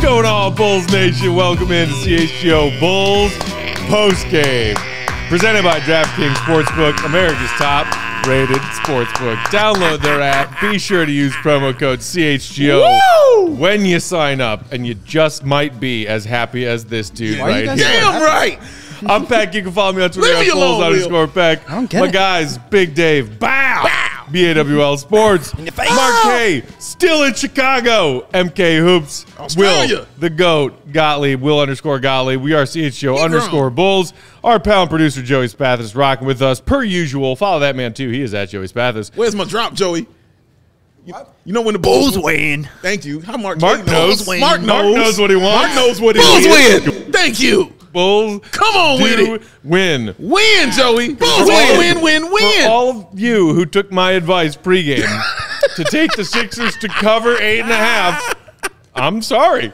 going on, Bulls Nation? Welcome into CHGO Bulls Postgame. Presented by DraftKings Sportsbook, America's top-rated sportsbook. Download their app. Be sure to use promo code CHGO when you sign up, and you just might be as happy as this dude right here. Damn right! I'm Peck. You can follow me on Twitter at Bulls_Peck. I don't get My it. guys, Big Dave, Bow, BAWL Sports, Mark K, still in Chicago, MK Hoops, Australia. Will, the GOAT, Gottlieb, Will_Gottlieb. We are CHGO Bulls. Our pound producer, Joey Spathis, rocking with us per usual. Follow that man, too. He is at Joey Spathis. Where's my drop, Joey? You know when the Bulls win. Thank you. How Mark knows. Mark knows what he wants. Mark knows what he Bulls wants. win. Thank you. Bulls Come on with it. Win. Win, Joey. Bulls win. For all of you who took my advice pregame to take the Sixers to cover 8.5, I'm sorry.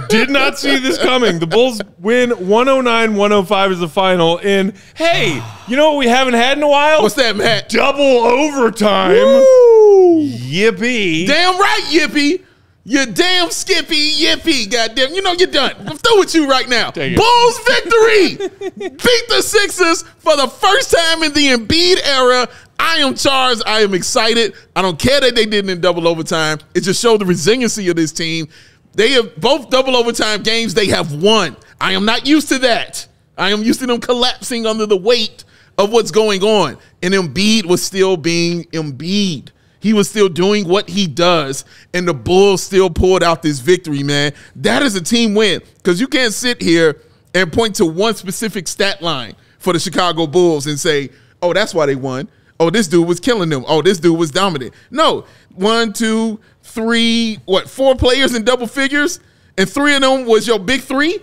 Did not see this coming. The Bulls win 109-105 is the final in, hey, you know what we haven't had in a while? What's that, Matt? Double overtime. Woo. Yippee. Damn right, Yippee. You damn Skippy, Yippee. Goddamn. You know you're done. I'm through with you right now. Bulls victory. Beat the Sixers for the first time in the Embiid era. I am charged. I am excited. I don't care that they did it in double overtime. It just showed the resiliency of this team. They have both double overtime games they have won. I am not used to that. I am used to them collapsing under the weight of what's going on. And Embiid was still being Embiid. He was still doing what he does, and the Bulls still pulled out this victory, man. That is a team win, because you can't sit here and point to one specific stat line for the Chicago Bulls and say, oh, that's why they won. Oh, this dude was killing them. Oh, this dude was dominant. No, 1, 2, 3, 4 players in double figures, and 3 of them was your big 3?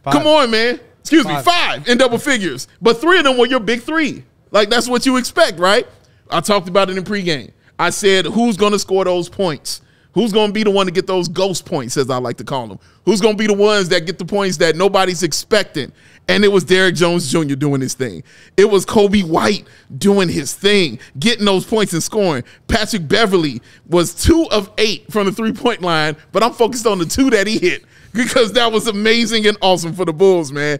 5. Come on, man. Excuse me, 5 in double figures, but 3 of them were your big 3. Like, that's what you expect, right? I talked about it in pregame. I said, who's going to score those points? Who's going to be the one to get those ghost points, as I like to call them? Who's going to be the ones that get the points that nobody's expecting? And it was Derrick Jones Jr. doing his thing. It was Kobe White doing his thing, getting those points and scoring. Patrick Beverley was 2 of 8 from the three-point line, but I'm focused on the 2 that he hit because that was amazing and awesome for the Bulls, man.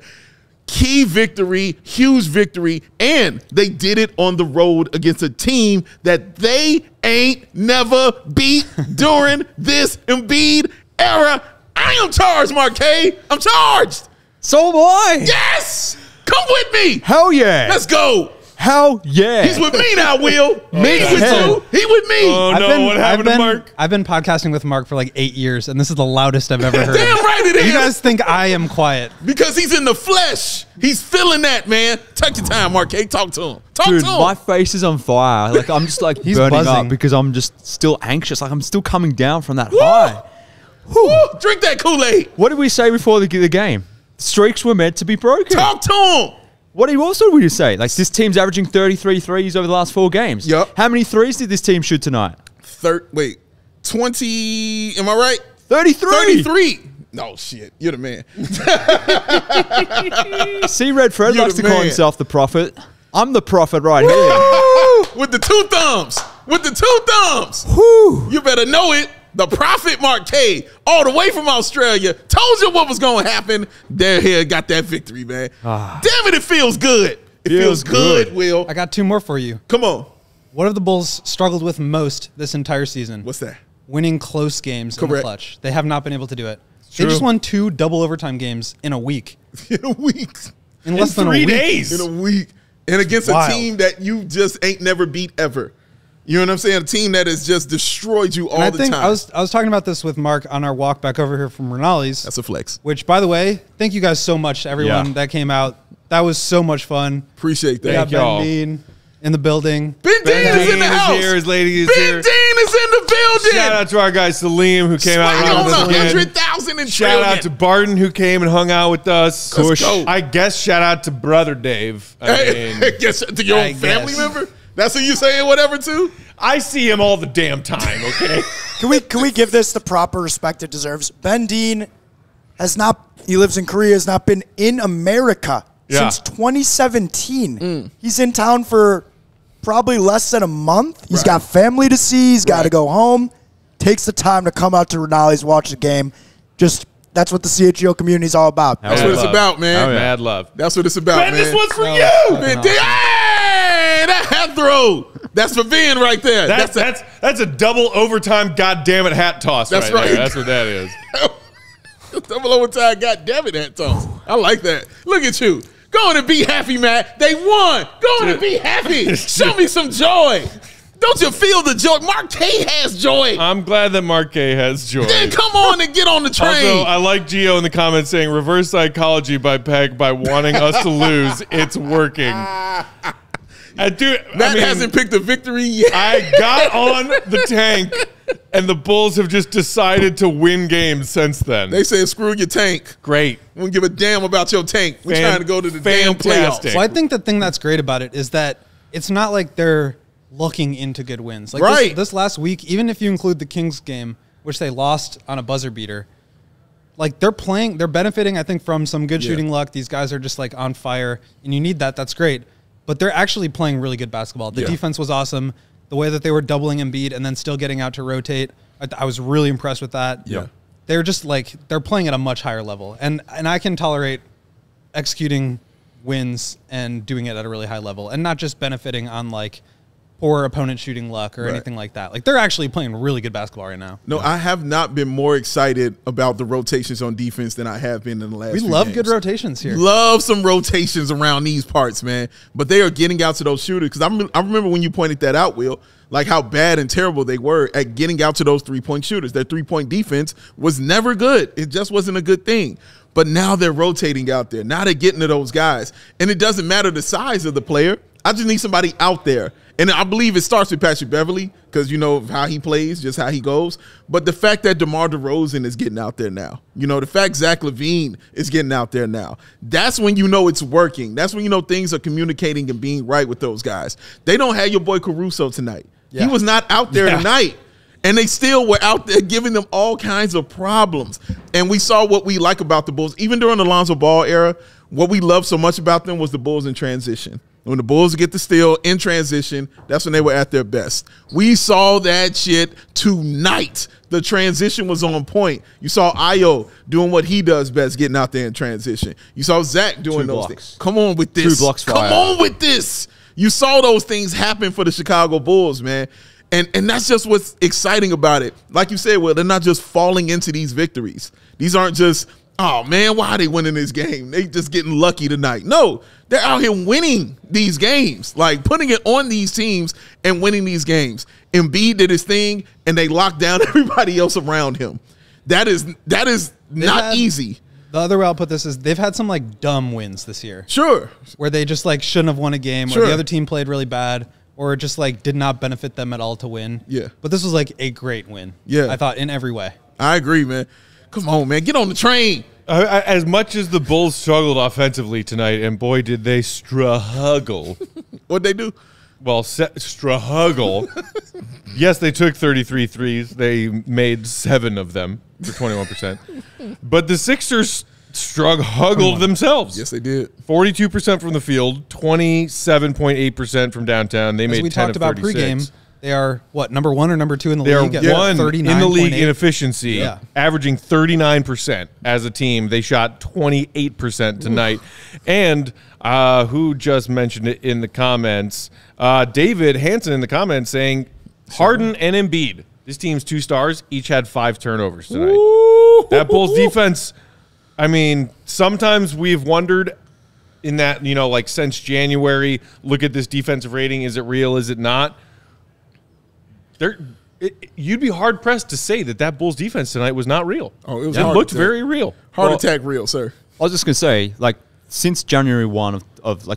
Key victory, huge victory, and they did it on the road against a team that they ain't never beat during this Embiid era. I am charged, Mark K. I'm charged. So am I. Yes! Come with me. Hell yeah. Let's go. Hell yeah. He's with me now, Will. Me He's with you. He with me. Oh, no. What happened to Mark? I've been podcasting with Mark for like 8 years, and this is the loudest I've ever heard. Damn right it is. You guys think I am quiet. Because he's in the flesh. He's feeling that, man. Take your time, Mark K. Talk to him. Talk Dude, to him. my face is on fire. Like, I'm just like He's burning buzzing. up because I'm just still anxious. Like, I'm still coming down from that high. Woo. Drink that Kool-Aid. What did we say before the game? Streaks were meant to be broken. Talk to him. What else did we just say? Like, this team's averaging 33 threes over the last 4 games. Yep. How many threes did this team shoot tonight? 20, am I right? 33. 33. No, shit. You're the man. See, Red Fred You're likes the to call man. himself the prophet. I'm the prophet right here. With the 2 thumbs. With the 2 thumbs. Whew. You better know it. The prophet Mark K, all the way from Australia, told you what was going to happen. There, here, got that victory, man. Damn it, it feels good. It feels good, Will. I got 2 more for you. Come on. What have the Bulls struggled with most this entire season? What's that? Winning close games in the Correct. clutch. They have not been able to do it. True. They just won 2 double overtime games in a week. In a week. In less than 3 a week. days. In a week. And against Wild. a team that you just ain't never beat ever. You know what I'm saying? A team that has just destroyed you all And I the think time. I was talking about this with Mark on our walk back over here from Rinaldi's. That's a flex. Which, by the way, thank you guys so much, everyone that came out. That was so much fun. Appreciate that. We got Thank y'all. Ben Dean in the building. Ben Dean is in the house. Here, his lady is Ben here. Dean is in the building. Shout out to our guy Salim who came out Swag around on with us again. 100,000 and Shout out to Barton who came and hung out with us. Let's go. I guess shout out to brother Dave. I mean, Yes, to your I own family guess. member? That's who you saying whatever to? I see him all the damn time, okay? Can we give this the proper respect it deserves? Ben Dean he lives in Korea, has not been in America since 2017. He's in town for probably less than a month. He's got family to see. He's got to go home. Takes the time to come out to Rinaldi's, watch the game. just that's what the CHGO community is all about. That's what it's about, man. Mad love. That's what it's about, man. This one's for you. Hey, that hat throw. That's for Ben right there. That's a double overtime goddamn it hat toss. That's right. There. That's what that is. Double overtime goddamn it hat toss. I like that. Look at you. Go on and be happy, Matt. They won. Go on and be happy. Show me some joy. Don't you feel the joy? Mark K has joy. I'm glad that Mark K has joy. Then come on and get on the train. Also, I like Gio in the comments saying reverse psychology by Peg by wanting us to lose. It's working. Matt hasn't picked a victory yet. I got on the tank, and the Bulls have just decided to win games since then. They said, screw your tank. Great. We don't give a damn about your tank. We're trying to go to the damn playoffs. Well, I think the thing that's great about it is that it's not like they're looking into good wins. Like this last week, even if you include the Kings game, which they lost on a buzzer beater, like they're benefiting, I think, from some good shooting luck. These guys are just like on fire, and you need that. That's great. But they're actually playing really good basketball. The defense was awesome. The way that they were doubling Embiid and then still getting out to rotate, I was really impressed with that. Yeah. They're just like, they're playing at a much higher level. And I can tolerate executing wins and doing it at a really high level and not just benefiting on like poor opponent shooting luck or anything like that. Like they're actually playing really good basketball right now. No, I have not been more excited about the rotations on defense than I have been in the last few games. We love good rotations here. Love some rotations around these parts, man. But they are getting out to those shooters. Because I remember when you pointed that out, Will, like how bad and terrible they were at getting out to those three-point shooters. Their three-point defense was never good. It just wasn't a good thing. But now they're rotating out there. Now they're getting to those guys. And it doesn't matter the size of the player. I just need somebody out there. And I believe it starts with Patrick Beverley because you know how he plays, just how he goes. But the fact that DeMar DeRozan is getting out there now, you know, the fact Zach LaVine is getting out there now, that's when you know it's working. That's when you know things are communicating and being right with those guys. They don't have your boy Caruso tonight. Yeah. He was not out there tonight. And they still were out there giving them all kinds of problems. And we saw what we like about the Bulls. Even during the Lonzo Ball era, what we loved so much about them was the Bulls in transition. When the Bulls get the steal in transition, that's when they were at their best. We saw that shit tonight. The transition was on point. You saw Ayo doing what he does best, getting out there in transition. You saw Zach doing those things. Come on with this. 2 blocks fire. Come on with this. You saw those things happen for the Chicago Bulls, man. And that's just what's exciting about it. Like you said, Will, they're not just falling into these victories. These aren't just, oh, man, why are they winning this game? They just getting lucky tonight. No, they're out here winning these games, like putting it on these teams and winning these games. Embiid did his thing, and they locked down everybody else around him. That is not easy. The other way I'll put this is they've had some like dumb wins this year. Sure. Where they just like shouldn't have won a game, or the other team played really bad, or just like did not benefit them at all to win. Yeah. But this was like a great win. Yeah. I thought in every way. I agree, man. Come on, man. Get on the train. As much as the Bulls struggled offensively tonight, and boy, did they struggle. What'd they do? Well, struggle. Yes, they took 33 threes. They made 7 of them for 21%. But the Sixers struggled themselves. Yes, they did. 42% from the field, 27.8% from downtown. They made 10 of 36. As we talked about pregame, they are, what, number 1 or number 2 in the league? They're one in the league in efficiency, averaging 39% as a team. They shot 28% tonight. And who just mentioned it in the comments? David Hansen in the comments saying, Harden and Embiid, this team's 2 stars, each had 5 turnovers tonight. That Bulls defense, I mean, sometimes we've wondered in that, you know, like since January, look at this defensive rating. Is it real? Is it not? You'd be hard-pressed to say that Bulls defense tonight was not real. Oh, it was. It looked very real. Heart attack real, sir. I was just going to say, like, since January 1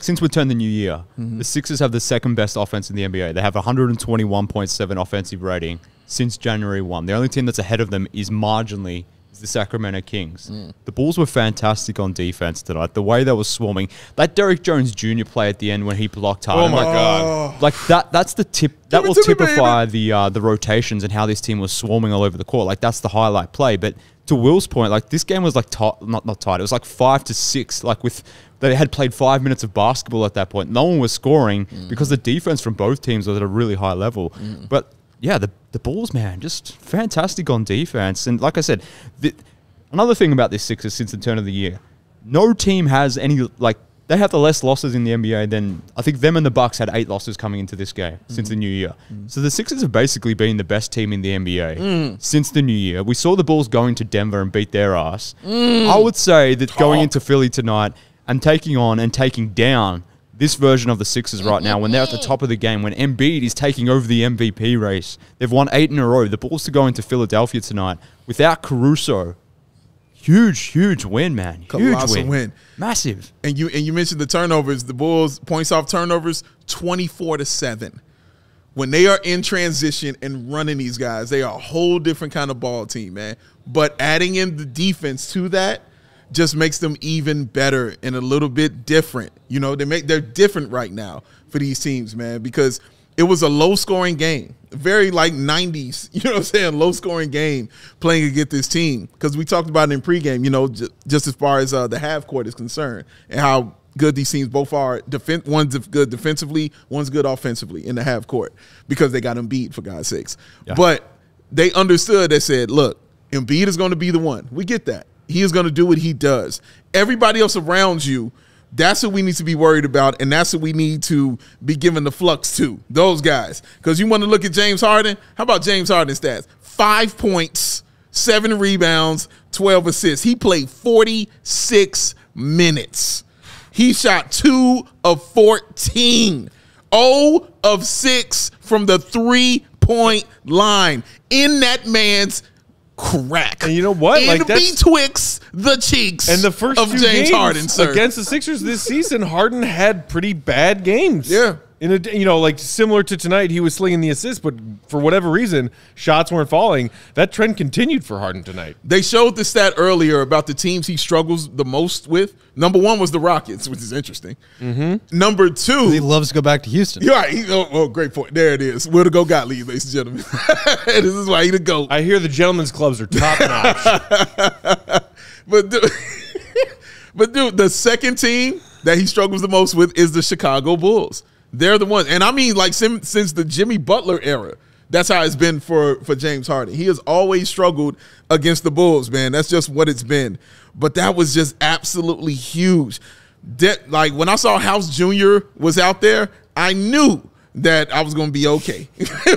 since we turned the new year, the Sixers have the 2nd best offense in the NBA. They have 121.7 offensive rating since January 1. The only team that's ahead of them is marginally the Sacramento Kings. The Bulls were fantastic on defense tonight. The way they were swarming. That Derrick Jones Jr. play at the end when he blocked Harden. Oh, my God. Like, that's the tip. That will typify the rotations and how this team was swarming all over the court. Like, that's the highlight play. But to Will's point, like, this game was like not tight. It was like 5-6. Like, they had played 5 minutes of basketball at that point. No one was scoring because the defense from both teams was at a really high level. But yeah, the Bulls, man, just fantastic on defense. And like I said, Another thing about this Sixers since the turn of the year, no team has any, like, they have the less losses in the NBA than, I think them and the Bucks had 8 losses coming into this game since the new year. So the Sixers have basically been the best team in the NBA since the new year. We saw the Bulls going to Denver and beat their ass. I would say that going into Philly tonight and taking on and taking down this version of the Sixers right now, when they're at the top of the game, when Embiid is taking over the MVP race, they've won 8 in a row. The Bulls to go into Philadelphia tonight without Caruso. Huge win, man. Colossal win. Massive. And you mentioned the turnovers. The Bulls points off turnovers 24-7. When they are in transition and running these guys, they are a whole different kind of ball team, man. But adding in the defense to that just makes them even better and a little bit different. You know, they're different right now for these teams, man, because it was a low-scoring game, very like 90s, you know what I'm saying, low-scoring game playing against this team. Because we talked about it in pregame, you know, just as far as the half court is concerned and how good these teams both are. One's good defensively, one's good offensively in the half court because they got Embiid, for God's sakes. Yeah. But they understood, they said, look, Embiid is going to be the one. We get that. He is going to do what he does. Everybody else around you, that's what we need to be worried about, and that's what we need to be giving the flux to, those guys. Because you want to look at James Harden. How about James Harden's stats? 5 points, 7 rebounds, 12 assists. He played 46 minutes. He shot 2 of 14. 0 of 6 from the 3-point line. In that man's crack. And you know what? Like betwixt the cheeks and the first of two James games Harden, sir. Against the Sixers this season, Harden had pretty bad games. Yeah. You know, like similar to tonight, he was slinging the assists, but for whatever reason, shots weren't falling. That trend continued for Harden tonight. They showed the stat earlier about the teams he struggles the most with. Number 1 was the Rockets, which is interesting. Number 2, he loves to go back to Houston. You're right. Oh, great point. There it is. We're the Go Gottlieb, ladies and gentlemen. This is why he the GOAT. I hear the gentlemen's clubs are top notch. But dude, the second team that he struggles the most with is the Chicago Bulls. They're the ones. And I mean, like, since the Jimmy Butler era, that's how it's been for James Harden. He has always struggled against the Bulls, man. That's just what it's been. But that was just absolutely huge. Like, when I saw House Jr. was out there, I knew that I was going to be okay.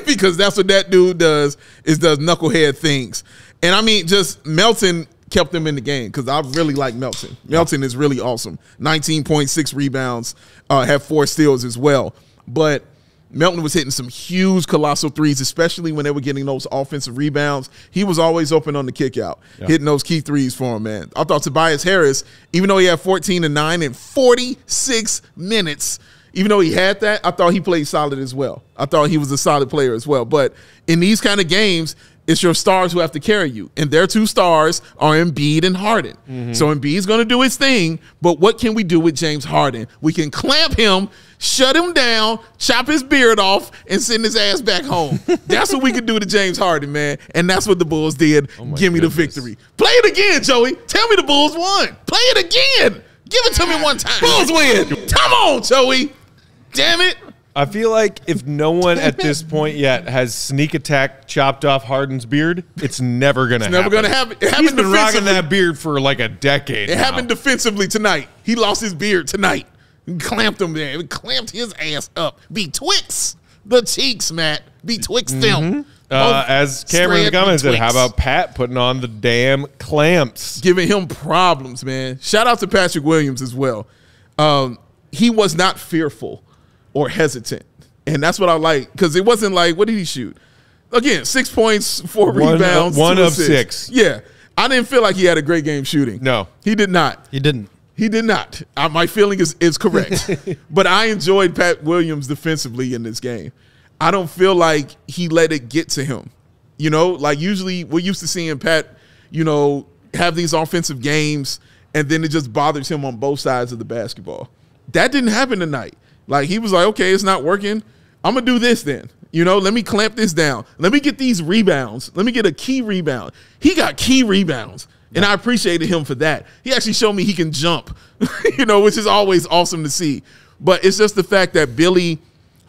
Because that's what that dude does knucklehead things. And, I mean, just Melton kept them in the game because I really like Melton. Melton is really awesome. 19.6 rebounds, had 4 steals as well. But Melton was hitting some huge, colossal threes, especially when they were getting those offensive rebounds. He was always open on the kick out, hitting those key threes for him, man. I thought Tobias Harris, even though he had 14 and 9 in 46 minutes, even though he had that, I thought he played solid as well. I thought he was a solid player as well. But in these kind of games, it's your stars who have to carry you. And their 2 stars are Embiid and Harden. So Embiid's going to do his thing, but what can we do with James Harden? We can clamp him, shut him down, chop his beard off, and send his ass back home. That's what we can do to James Harden, man. And that's what the Bulls did. Give me the victory. Play it again, Joey. Tell me the Bulls won. Play it again. Give it to me one time. Bulls win. Come on, Joey. Damn it. I feel like if no one at this point yet has sneak attack chopped off Harden's beard, it's never going to happen. Never going to happen. He's been rocking that beard for like a decade It happened defensively tonight. He lost his beard tonight. Clamped him there. Clamped his ass up. Betwixt the cheeks, Matt. Betwixt them. As Cameron in the comments said, how about Pat putting on the damn clamps? Giving him problems, man. Shout out to Patrick Williams as well. He was not fearful or hesitant. And that's what I like, because it wasn't like, what did he shoot? Again, 6 points, 4 rebounds. 1 of 6. Yeah. I didn't feel like he had a great game shooting. No. He did not. He didn't. He did not. My feeling is correct. But I enjoyed Pat Williams defensively in this game. I don't feel like he let it get to him. You know, like usually we're used to seeing Pat, you know, have these offensive games, and then it just bothers him on both sides of the basketball. That didn't happen tonight. Like, he was like, okay, it's not working. I'm going to do this then. You know, let me clamp this down. Let me get these rebounds. Let me get a key rebound. He got key rebounds, and I appreciated him for that. He actually showed me he can jump, you know, which is always awesome to see. But it's just the fact that Billy,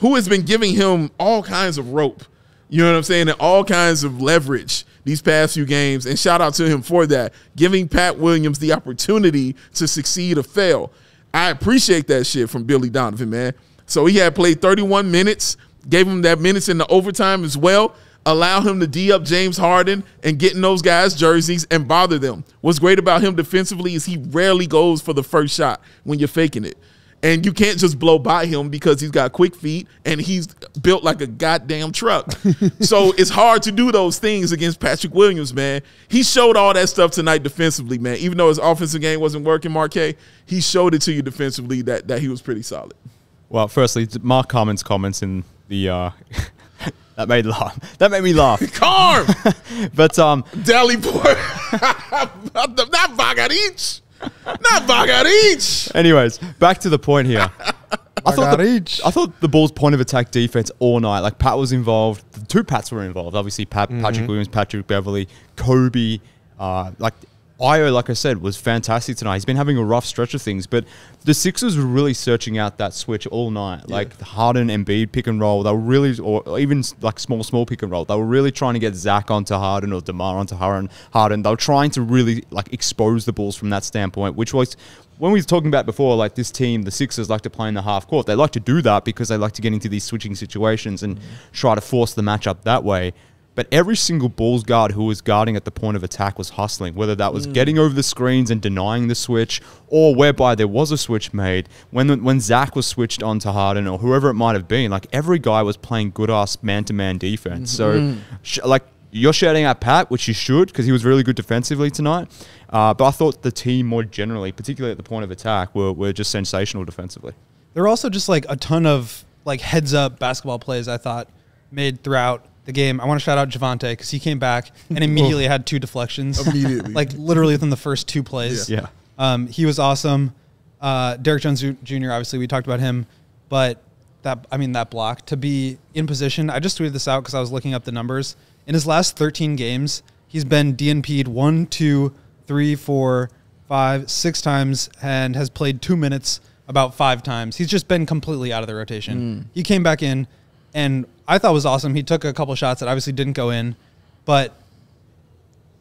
who has been giving him all kinds of rope, You know what I'm saying? And all kinds of leverage these past few games. And shout out to him for that, giving Pat Williams the opportunity to succeed or fail. I appreciate that shit from Billy Donovan, man. So he had played 31 minutes, gave him that minutes in the overtime as well, allow him to D up James Harden and get in those guys' jerseys and bother them. What's great about him defensively is he rarely goes for the first shot when you're faking it. And you can't just blow by him because he's got quick feet and he's built like a goddamn truck. So it's hard to do those things against Patrick Williams, man. He showed all that stuff tonight defensively, man. Even though his offensive game wasn't working, Marquez, he showed it to you defensively that he was pretty solid. Well, firstly, Mark Carmen's comments in the that made me laugh. Calm, but Dally Boy, not Bagaric. Not Bagaric. Anyways, back to the point here. I thought the Bulls' point of attack defense all night, like Pat was involved. The two Pats were involved. Obviously, Patrick Williams, Patrick Beverley, Kobe. Like Io, like I said, was fantastic tonight. He's been having a rough stretch of things, but the Sixers were really searching out that switch all night. Like the Harden, Embiid pick and roll. They were really, or even like small pick and roll. They were really trying to get Zach onto Harden or DeMar onto Harden. They were trying to really like expose the Bulls from that standpoint, which was when we were talking about before, like this team, the Sixers like to play in the half court. They like to do that because they like to get into these switching situations and try to force the matchup that way. But every single Bulls guard who was guarding at the point of attack was hustling, whether that was getting over the screens and denying the switch, or whereby there was a switch made. When Zach was switched onto Harden or whoever it might have been, like every guy was playing good-ass man-to-man defense. So, like, you're shouting at Pat, which you should, because he was really good defensively tonight. But I thought the team more generally, particularly at the point of attack, were just sensational defensively. There were also just like a ton of like heads-up basketball plays I thought made throughout the game. I want to shout out Javonte because he came back and immediately had 2 deflections. Immediately. Like literally within the first 2 plays. Yeah. He was awesome. Derrick Jones Jr., obviously we talked about him, but that block to be in position. I just tweeted this out because I was looking up the numbers. In his last 13 games, he's been DNP'd 1, 2, 3, 4, 5, 6 times and has played 2 minutes about 5 times. He's just been completely out of the rotation. He came back in and I thought it was awesome. He took a couple shots that obviously didn't go in, but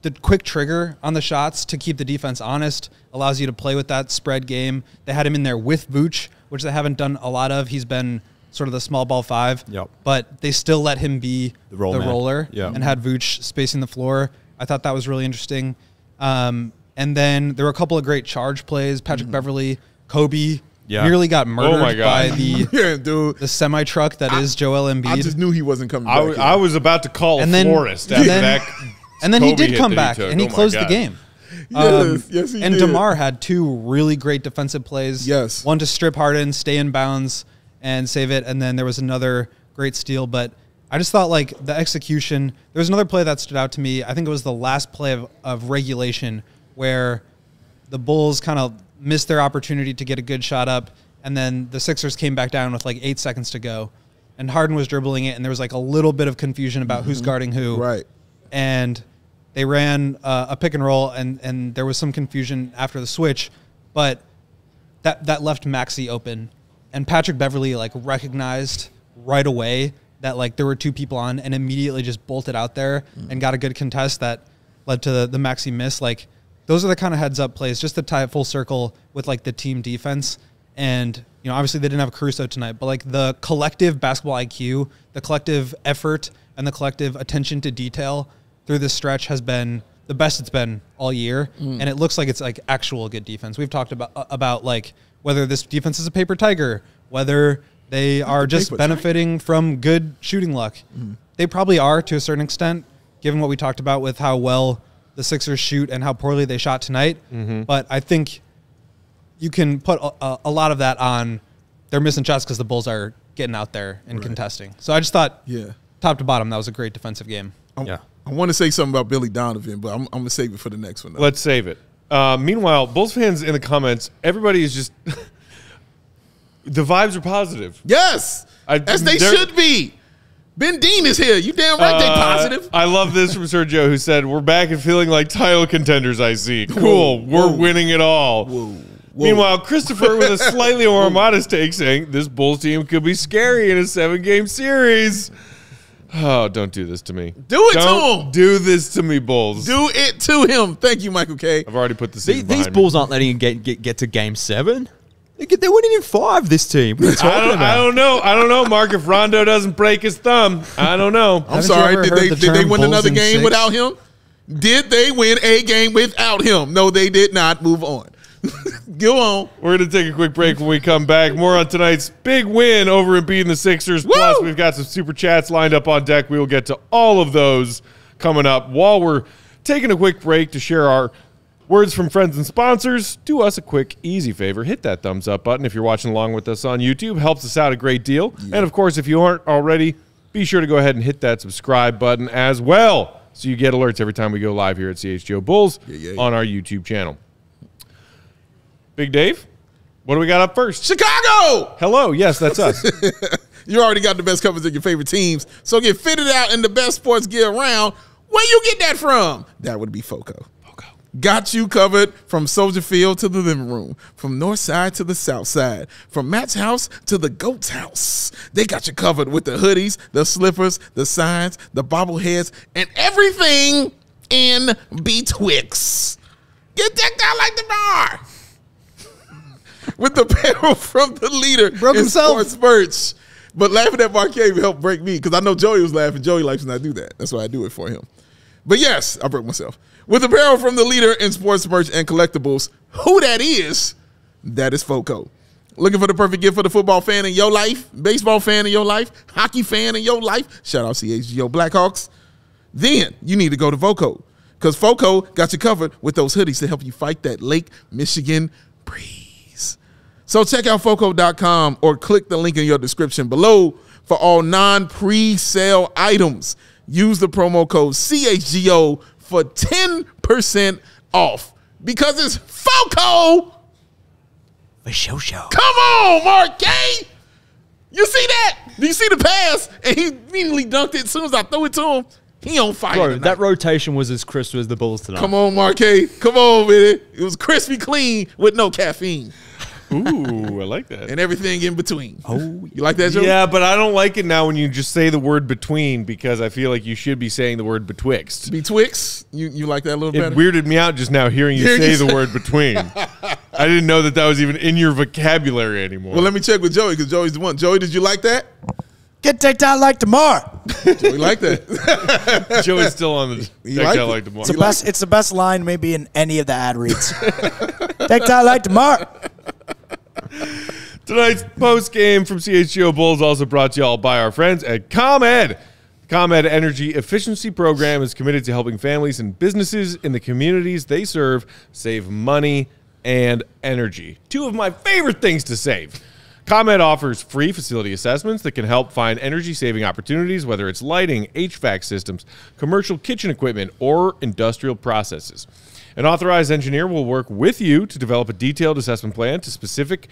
the quick trigger on the shots to keep the defense honest allows you to play with that spread game. They had him in there with Vooch, which they haven't done a lot of. He's been sort of the small ball 5, but they still let him be the roller and had Vooch spacing the floor. I thought that was really interesting. And then there were a couple of great charge plays. Patrick Beverley, Kobe, nearly got murdered by the semi-truck that is Joel Embiid. I just knew he wasn't coming back. I was about to call a florist after that. And then he did come back, and he closed the game. Yes, he and did. DeMar had 2 really great defensive plays. Yes. One to strip Harden, stay in bounds, and save it. And then there was another great steal. But I just thought, like, the execution. There was another play that stood out to me. I think it was the last play of regulation where the Bulls kind of missed their opportunity to get a good shot up, and then the Sixers came back down with like 8 seconds to go, and Harden was dribbling it, and there was like a little bit of confusion about who's guarding who. Right. And they ran a pick and roll, and there was some confusion after the switch, but that left Maxey open, and Patrick Beverley like recognized right away that like there were 2 people on, and immediately just bolted out there and got a good contest that led to the Maxey miss. Like, those are the kind of heads-up plays, just to tie it full circle with, like, the team defense. And, you know, obviously they didn't have Caruso tonight, but, like, the collective basketball IQ, the collective effort, and the collective attention to detail through this stretch has been the best it's been all year. And it looks like it's, like, actual good defense. We've talked about like, whether this defense is a paper tiger, whether they are just benefiting from good shooting luck. They probably are to a certain extent, given what we talked about with how well the Sixers shoot and how poorly they shot tonight. But I think you can put a lot of that on they're missing shots because the Bulls are getting out there and contesting. So I just thought, top to bottom, that was a great defensive game. I want to say something about Billy Donovan, but I'm going to save it for the next one, though. Let's save it. Meanwhile, Bulls fans in the comments, everybody is just the vibes are positive. Yes, as they should be. Ben Dean is here. You damn right they positive. I love this from Sergio, who said, we're back and feeling like title contenders, I see. Cool. We're winning it all. Meanwhile, Christopher with a slightly more modest take saying, this Bulls team could be scary in a 7-game series. Oh, don't do this to me. Do it to Don't him. do this to me, Bulls. Do it to him. Thank you, Michael K. I've already put the season These behind Bulls me. aren't letting him get to Game 7. They're winning in 5, this team. What are you talking about? I don't know, Mark. If Rondo doesn't break his thumb, I don't know. I'm Haven't sorry. you ever heard the Did they term win Bulls another in game 6? without him? Did they win a game without him? No, they did not. Move on. Go on. We're going to take a quick break when we come back. More on tonight's big win over Embiid and the Sixers. Woo! Plus, we've got some super chats lined up on deck. We will get to all of those coming up. While we're taking a quick break to share our words from friends and sponsors, do us a quick, easy favor. Hit that thumbs up button if you're watching along with us on YouTube. Helps us out a great deal. Yeah. And, of course, if you aren't already, be sure to go ahead and hit that subscribe button as well so you get alerts every time we go live here at CHGO Bulls on our YouTube channel. Big Dave, what do we got up first? Chicago! Hello. Yes, that's us. You already got the best coverage of your favorite teams, so get fitted out in the best sports gear around. Where you get that from? That would be FOCO. Got you covered from Soldier Field to the living room, from north side to the south side, from Matt's house to the goat's house. They got you covered with the hoodies, the slippers, the signs, the bobbleheads, and everything in betwixt. Get decked out like DeMar with the apparel from the leader Broke in himself. sports merch. But laughing at Marquez helped break me because I know Joey was laughing. Joey likes when I do that. That's why I do it for him. But yes, I broke myself. With apparel from the leader in sports merch and collectibles, who that is FOCO. Looking for the perfect gift for the football fan in your life, baseball fan in your life, hockey fan in your life, shout out CHGO Blackhawks, then you need to go to FOCO because FOCO got you covered with those hoodies to help you fight that Lake Michigan breeze. So check out FOCO.com or click the link in your description below for all non-pre-sale items. Use the promo code CHGO for 10% off because it's FOCO. For show. Come on, Mark K. You see that? Do you see the pass? And he immediately dunked it as soon as I threw it to him. He on fire. Bro, tonight. that rotation was as crisp as the Bulls tonight. Come on, Mark K. Come on, man. It was crispy clean with no caffeine Ooh, I like that. and everything in between. Oh, You like that, Joe? Yeah, but I don't like it now when you just say the word between because I feel like you should be saying the word betwixt. Betwixt. You like that a little It better? weirded me out just now hearing you Hearing say you the say- word between. I didn't know that was even in your vocabulary anymore. Well, let me check with Joey because Joey's the one. Joey, did you like that? Get decked out like DeMar. Joey liked that. Joey's still on the You deck like out it? like the It's the best. It's the best line maybe in any of the ad reads. Decked out like DeMar. Tonight's post game from CHGO Bulls also brought to you all by our friends at ComEd. The ComEd Energy Efficiency Program is committed to helping families and businesses in the communities they serve save money and energy. Two of my favorite things to save. ComEd offers free facility assessments that can help find energy-saving opportunities, whether it's lighting, HVAC systems, commercial kitchen equipment, or industrial processes. An authorized engineer will work with you to develop a detailed assessment plan specific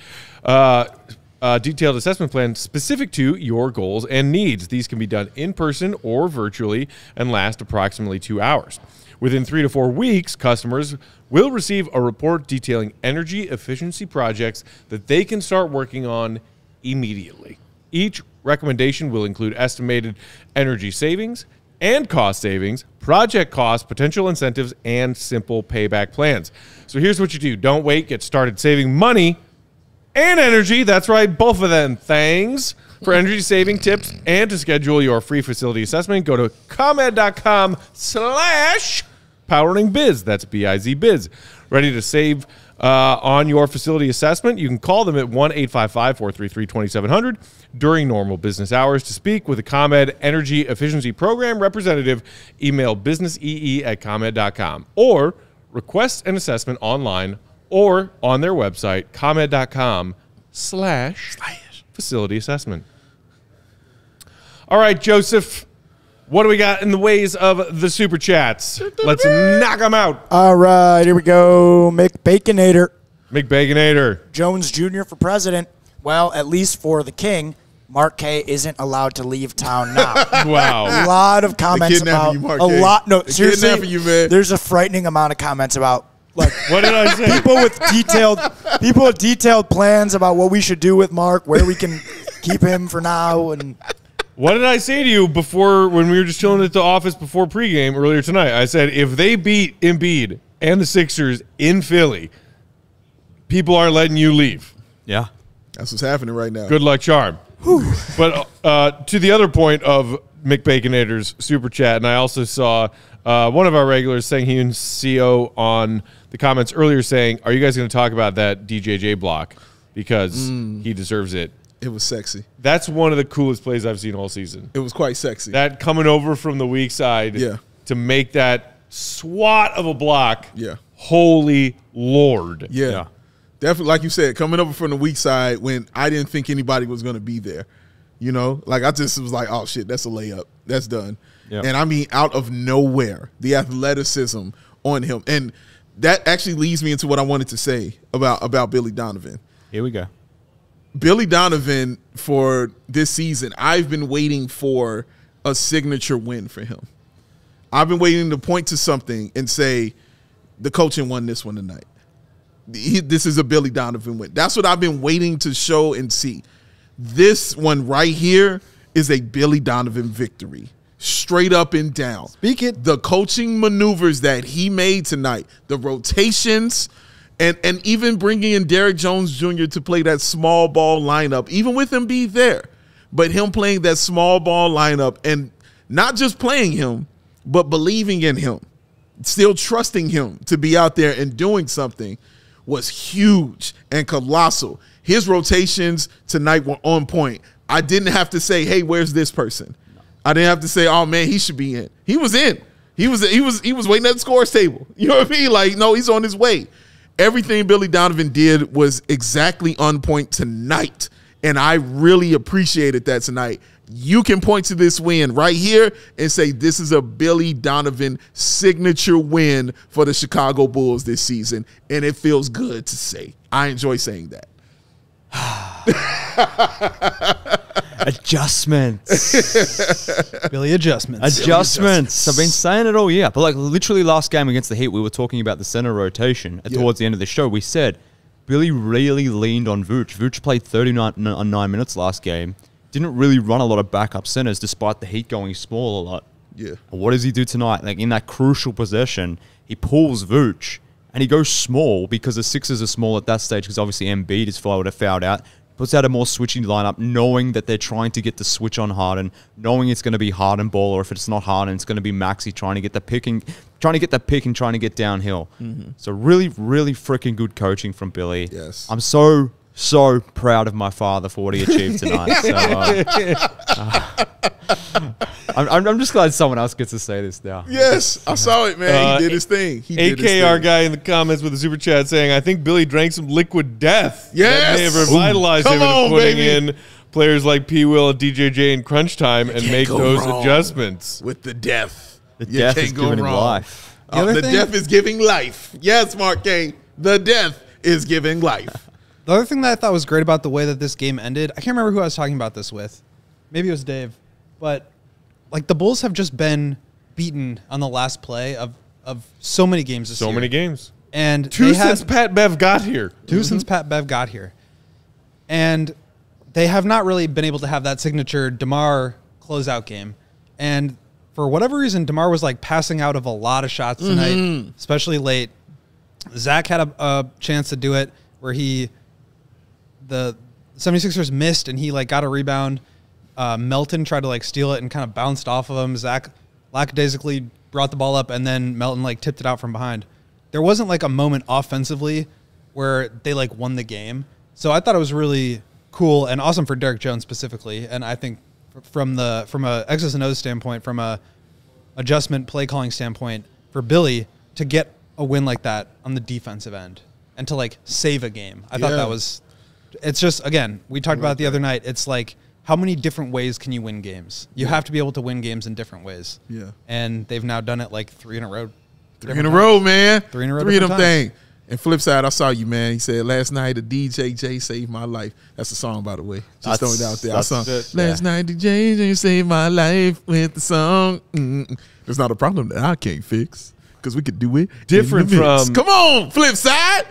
to your goals and needs. These can be done in person or virtually and last approximately 2 hours. Within 3 to 4 weeks, customers will receive a report detailing energy efficiency projects that they can start working on immediately. Each recommendation will include estimated energy savings and cost savings, project costs, potential incentives, and simple payback plans. So here's what you do. Don't wait. Get started saving money and energy. That's right, both of them things. For energy saving tips and to schedule your free facility assessment, go to ComEd.com/poweringbiz. That's B-I-Z biz. Ready to save on your facility assessment? You can call them at 1-855-433-2700 during normal business hours. To speak with a ComEd Energy Efficiency Program representative, email businessee@comed.com or request an assessment online or on their website, ComEd.com/facility assessment. All right, Joseph, what do we got in the ways of the super chats? Let's knock them out. All right, here we go. McBaconator. McBaconator. Jones Jr. for president. Well, at least for the king, Mark K isn't allowed to leave town now. Wow. A lot of comments kidnapping about you, Mark a K. lot. No, They're seriously, kidnapping you, man. There's a frightening amount of comments about like What did I say? people with detailed plans about what we should do with Mark, where we can keep him for now, and What did I say to you before when we were just chilling at the office before pregame earlier tonight? I said if they beat Embiid and the Sixers in Philly, people aren't letting you leave. Yeah. That's what's happening right now. Good luck, charm. But to the other point of Mick Baconator's super chat, and I also saw one of our regulars saying he and CO on the comments earlier saying, are you guys going to talk about that DJJ block? Because he deserves it. It was sexy. That's one of the coolest plays I've seen all season. It was quite sexy. That coming over from the weak side to make that swat of a block. Yeah. Holy Lord. Yeah. Definitely, like you said, coming over from the weak side when I didn't think anybody was going to be there. You know, like I just was like, oh, shit, that's a layup. That's done. Yep. And I mean, out of nowhere, the athleticism on him. And that actually leads me into what I wanted to say about Billy Donovan. Here we go. Billy Donovan, for this season, I've been waiting for a signature win for him. I've been waiting to point to something and say, the coaching won this one tonight. This is a Billy Donovan win. That's what I've been waiting to show and see. This one right here is a Billy Donovan victory. Straight up and down. Speak it. The coaching maneuvers that he made tonight, the rotations, and even bringing in Derrick Jones Jr. to play that small ball lineup, even with Embiid there, but him playing that small ball lineup and not just playing him, but believing in him, still trusting him to be out there and doing something was huge and colossal. His rotations tonight were on point. I didn't have to say, hey, where's this person? I didn't have to say, oh, man, he should be in. He was in. He was waiting at the scores table. You know what I mean? Like, no, he's on his way. Everything Billy Donovan did was exactly on point tonight, and I really appreciated that tonight. You can point to this win right here and say this is a Billy Donovan signature win for the Chicago Bulls this season, and it feels good to say. I enjoy saying that. Adjustments. Billy adjustments. Adjustments. I've been saying it all year. But like literally last game against the Heat, we were talking about the center rotation. And towards the end of the show, we said Billy really leaned on Vooch. Vooch played 39 minutes last game. Didn't really run a lot of backup centers despite the Heat going small a lot. Yeah. And what does he do tonight? Like in that crucial possession, he pulls Vooch and he goes small because the Sixers are small at that stage because obviously Embiid is fouled out. Puts out a more switching lineup, knowing that they're trying to get the switch on Harden, knowing it's going to be Harden ball, or if it's not Harden, it's going to be Maxey trying to get the pick and trying to get downhill. So really, really freaking good coaching from Billy. Yes. I'm so proud of my father for what he achieved tonight. I'm just glad someone else gets to say this now. Yes, I saw it, man. He did his thing. He did his thing. AKR guy in the comments with a super chat saying, I think Billy drank some liquid death. Yes. That may have revitalized him into putting in players like P. Will and DJJ in crunch time and make those adjustments. With the death. The death is giving him life. The death is giving life. Yes, Mark K. The death is giving life. The other thing that I thought was great about the way that this game ended, I can't remember who I was talking about this with. Maybe it was Dave. But like the Bulls have just been beaten on the last play of so many games this year. So many games. And two since Pat Bev got here. Two since Pat Bev got here. And they have not really been able to have that signature DeMar closeout game. And for whatever reason, DeMar was like passing out of a lot of shots tonight, especially late. Zach had a chance to do it where the 76ers missed and he like got a rebound. Melton tried to like steal it and kind of bounced off of him. Zach lackadaisically brought the ball up and then Melton like tipped it out from behind. There wasn't like a moment offensively where they like won the game. So I thought it was really cool and awesome for Derrick Jones specifically. And I think from a X's and O's standpoint, from a adjustment play calling standpoint for Billy to get a win like that on the defensive end and to like save a game. I thought that was, it's just, again, we talked about it the other night. It's like, how many different ways can you win games? You have to be able to win games in different ways. Yeah. And they've now done it like 3 in a row. 3 in a row, man. 3 in a row. 3 of them things. And flip side, I saw you, man. He said, last night, the DJJ saved my life. That's the song, by the way. Just throwing it out there. I saw, last night, the DJ saved my life with the song. There's not a problem that I can't fix because we could do it different from. Come on, flip side.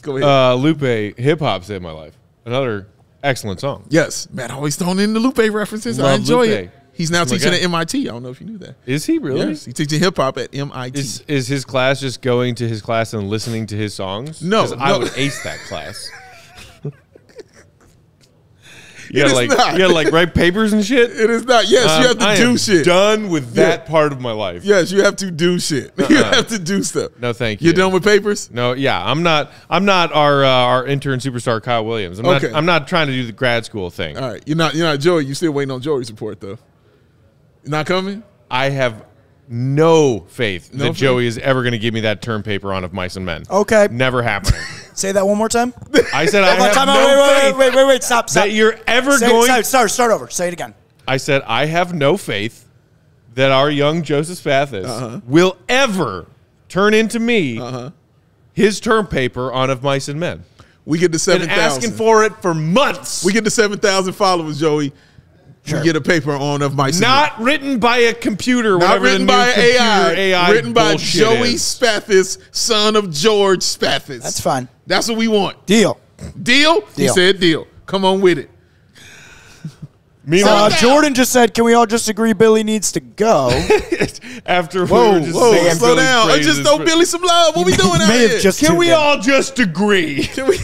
Go ahead. Lupe, hip hop saved my life. Another Excellent song. Yes. Matt always throwing in the Lupe references. I Love enjoy Lupe. it. He's now teaching guy. at MIT. I don't know if you knew that. Is he really? Yes, he's teaching hip-hop at MIT. Is his class just going to his class and listening to his songs? No, 'Cause I no. would ace that class. It is not. You gotta like write papers and shit. It is not. Yes, you have to I do am shit. Done with that Yeah. part of my life. Yes, you have to do shit. You have to do stuff. No, thank you. You're done with papers? No, yeah, I'm not our intern superstar Kyle Williams. Okay. I'm not trying to do the grad school thing. All right. You're not Joey. You're still waiting on Joey's report, though. You're not coming? I have no faith No that faith? Joey is ever going to give me that term paper on Of Mice and Men. Okay. Never happening. Say that one more time. I said I have Time out. no faith Wait. Stop. that you're ever Say, going. Start over. Say it again. I said I have no faith that our young Joseph Spathis will ever turn into me his term paper on Of Mice and Men. We get to Been 7,000. asking for it for months. We get to 7,000 followers, Joey. Sure. You get a paper on Of Mice and Men. Not written by a computer. Not whatever written the new by computer AI. Written by bullshit Joey is. Spathis, son of George Spathis. That's fine. That's what we want. Deal. Deal? He Deal. said deal. Come on with it. Meanwhile, Jordan just said, "Can we all just agree Billy needs to go?" after Whoa, we were just whoa, saying slow Billy's down. Let's just praises, throw but- Billy some love. What we doing out may have here? just Can we tuned in. all just agree? Can we?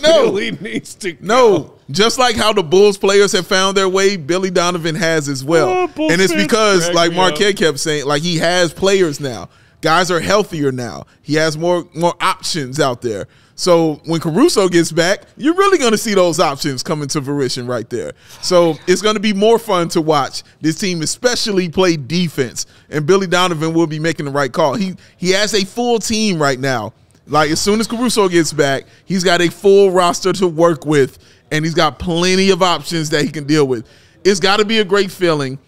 No. Billy needs to go. No, just like how the Bulls players have found their way, Billy Donovan has as well. Oh, Bulls and it's fans because, crack like me Marquette up. kept saying, like he has players now. Guys are healthier now. He has more options out there. So when Caruso gets back, you're really going to see those options coming to fruition right there. So it's going to be more fun to watch this team, especially play defense. And Billy Donovan will be making the right call. He has a full team right now. Like, as soon as Caruso gets back, he's got a full roster to work with, and he's got plenty of options that he can deal with. It's got to be a great feeling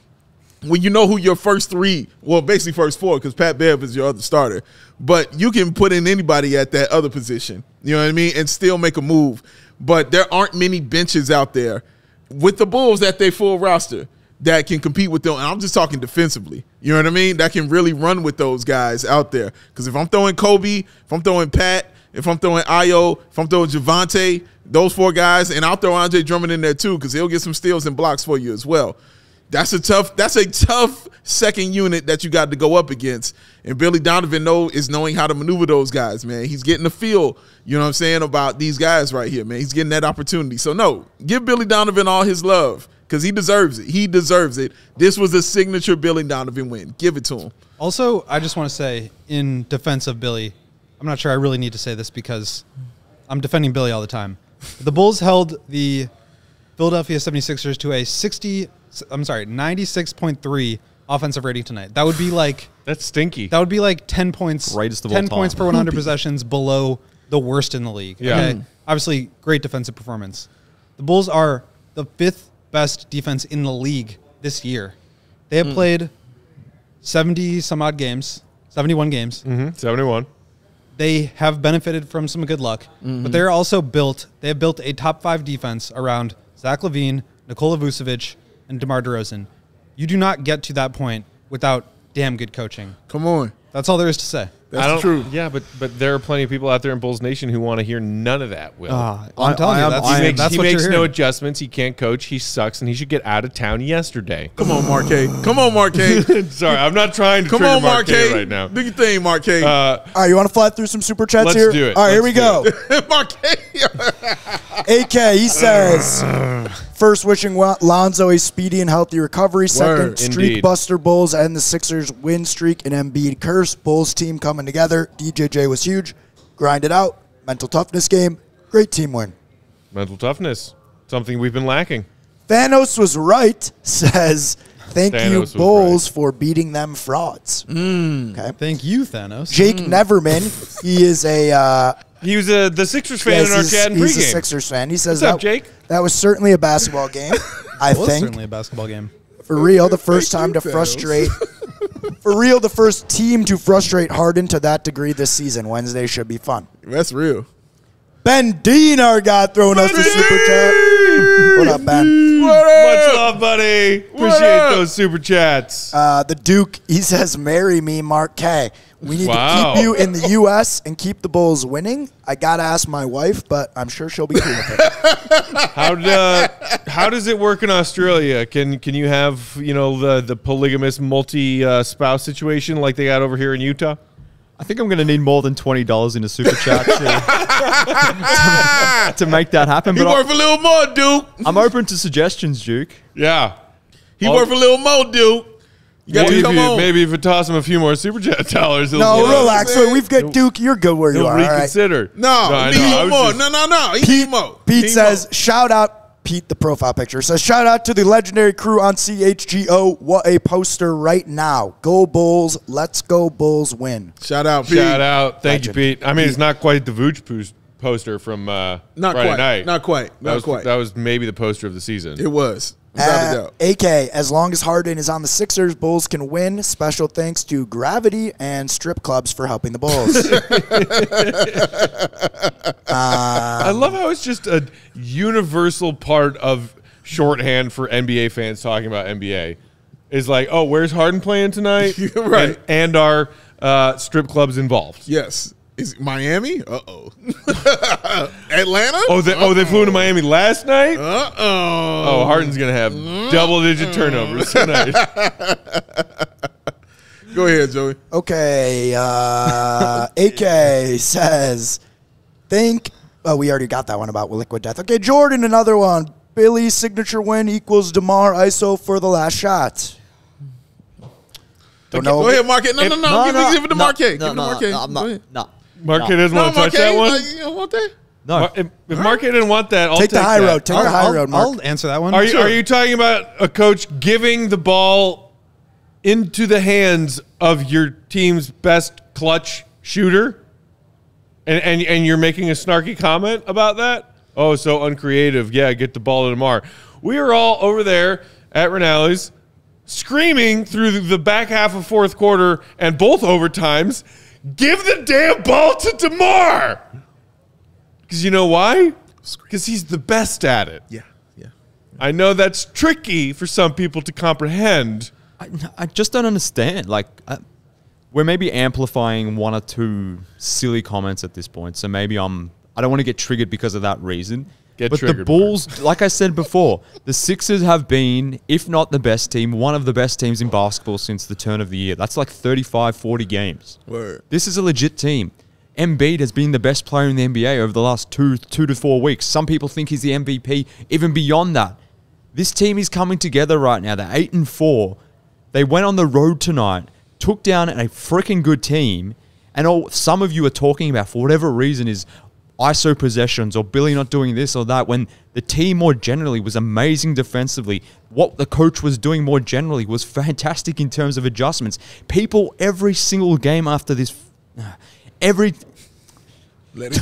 when you know who your first three, well, basically first four, because Pat Bev is your other starter, but you can put in anybody at that other position, you know what I mean, and still make a move. But there aren't many benches out there with the Bulls at their full roster that can compete with them. And I'm just talking defensively. You know what I mean? That can really run with those guys out there. Because if I'm throwing Kobe, if I'm throwing Pat, if I'm throwing Ayo, if I'm throwing Javante, those four guys, and I'll throw Andre Drummond in there too, because he'll get some steals and blocks for you as well. That's a tough second unit that you got to go up against. And Billy Donovan is knowing how to maneuver those guys, man. He's getting the feel, you know what I'm saying, about these guys right here, man. He's getting that opportunity. So, no, give Billy Donovan all his love because he deserves it. He deserves it. This was a signature Billy Donovan win. Give it to him. Also, I just want to say, in defense of Billy, I'm not sure I really need to say this because I'm defending Billy all the time. The Bulls held the Philadelphia 76ers to a 96.3 offensive rating tonight. That would be like That's stinky. that would be like 10 points, Greatest of all 10 points time. per 100 possessions below the worst in the league. Yeah. Okay? Obviously, great defensive performance. The Bulls are the 5th best defense in the league this year. They have played 70-some-odd games, 71 games. 71. They have benefited from some good luck, but they're also they have built a top 5 defense around Zach LaVine, Nikola Vucevic, and DeMar DeRozan. You do not get to that point without damn good coaching. Come on. That's all there is to say. That's true. Yeah, but there are plenty of people out there in Bulls Nation who want to hear none of that, Will. I'm telling you, that's he what makes you're no hearing. adjustments. He can't coach. He sucks, and he should get out of town yesterday. Come on, Marquet. Come on, Marquet. Sorry, I'm not trying to Come trigger on, Marquet. right now. Do your thing, Marquet. All right, you want to fly through some super chats Let's here? do it. All right, here Let's we go. Marquet. AK, he says, first wishing Lonzo a speedy and healthy recovery. Second, Word. streak Indeed. buster Bulls and the Sixers win streak and Embiid curse. Bulls team coming together. DJJ was huge. Grind it out. Mental toughness game. Great team win. Mental toughness, something we've been lacking. Thanos was right, says, thank Thanos you, was Bulls, for beating them frauds. Okay. Thank you, Thanos. Jake Neverman, he is a He was the Sixers fan in our chat in he's a pregame. Sixers fan. He says What's up, that, Jake? that was certainly a basketball game. I It was think certainly a basketball game. for real, the first Thank time you, to Thanos. frustrate. For real, the first team to frustrate Harden to that degree this season. Wednesday should be fun. That's real. Ben Dean, our guy, throwing us the super chat. What up, Ben? Much love, buddy. Appreciate those super chats. The Duke, he says, marry me, Mark K. We need to keep you in the U.S. and keep the Bulls winning. I got to ask my wife, but I'm sure she'll be cool with it. How does it work in Australia? Can you have, the polygamous multi-spouse situation like they got over here in Utah? I think I'm going to need more than $20 in a super chat to make that happen. He worth a little more, Duke. I'm open to suggestions, Duke. Yeah. He worth a little more, Duke. You got to come on. Maybe if we toss him a few more super chat dollars, no, relax. We've got Duke. You're good where you are. Reconsider. Right. No, need more. No. He need more. Pete says, shout out. Pete, the profile picture, says, shout out to the legendary crew on CHGO. What a poster right now. Go Bulls. Let's go Bulls win. Shout out, Pete. Shout out. Thank you, Pete. I mean, it's not quite the Vooch poster from Friday night. Not quite. That was maybe the poster of the season. It was. AK, as long as Harden is on the Sixers, Bulls can win. Special thanks to Gravity and strip clubs for helping the Bulls. I love how it's just a universal part of shorthand for NBA fans talking about NBA. Is like, oh, where's Harden playing tonight? Right. And are strip clubs involved? Yes. Is it Miami? Uh-oh. Atlanta? They flew into Miami last night? Uh-oh. Oh, Harden's going to have double-digit turnovers tonight. Go ahead, Joey. Okay. AK says, we already got that one about Liquid Death. Okay, Jordan, another one. Billy's signature win equals DeMar ISO for the last shot. Don't know. Go ahead, Marquette. No. Give it to Marquette. Give it to Marquette. No. Marquette doesn't want to touch that one? You don't want that? No. If Marquette didn't want that, I'll take the high road. Take the high road, Mark. I'll answer that one. Are you talking about a coach giving the ball into the hands of your team's best clutch shooter? And you're making a snarky comment about that? Oh, so uncreative. Yeah, get the ball to DeMar. We were all over there at Rinaldi's screaming through the back half of fourth quarter and both overtimes, give the damn ball to DeMar. Because you know why? Because he's the best at it. Yeah. I know that's tricky for some people to comprehend. I just don't understand. Like, we're maybe amplifying one or two silly comments at this point. So maybe I don't want to get triggered because of that reason. But the Bulls, like I said before, the Sixers have been, if not the best team, one of the best teams in basketball since the turn of the year. That's like 35, 40 games. Word. This is a legit team. Embiid has been the best player in the NBA over the last two to 4 weeks. Some people think he's the MVP, even beyond that. This team is coming together right now. They're 8-4. They went on the road tonight, took down a freaking good team, and some of you are talking about, for whatever reason, is ISO possessions or Billy not doing this or that, when the team more generally was amazing defensively. What the coach was doing more generally was fantastic in terms of adjustments. People every single game after this, let it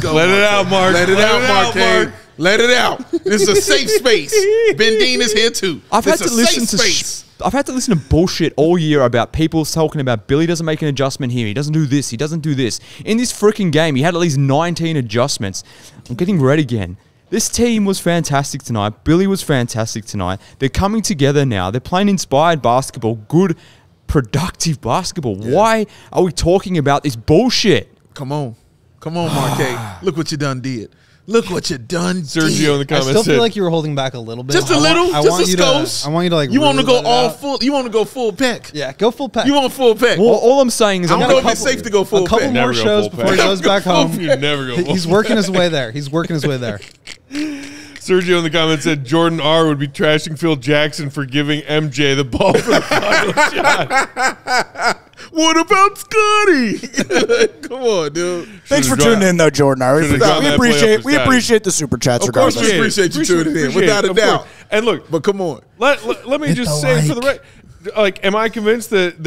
go. Let it out, Mark. Let it out, Mark. Let it out. This is a safe space. Ben Dean is here too. I've had to listen to bullshit all year about people talking about Billy doesn't make an adjustment here. He doesn't do this. He doesn't do this. In this freaking game, he had at least 19 adjustments. I'm getting red again. This team was fantastic tonight. Billy was fantastic tonight. They're coming together now. They're playing inspired basketball, good, productive basketball. Yeah. Why are we talking about this bullshit? Come on, Marquette. Look what you done did. Look what you done, Sergio in the comments. I still feel like you were holding back a little bit. Just a little, just a skosh. I want you to like. You want to go all full. You want to go full peck. Yeah, go full peck. You want full peck. Well, all I'm saying is, I don't know if it's safe to go full peck. A couple more shows before he goes back home. You never go. He's working his way there. Sergio in the comments said Jordan R would be trashing Phil Jackson for giving MJ the ball for the final shot. What about Scotty? Come on, dude. Thanks for tuning in, though, Jordan R. We appreciate the super chats. Of course, we appreciate you tuning in, without a doubt. And look, but come on, let me just say for the right, like, am I convinced that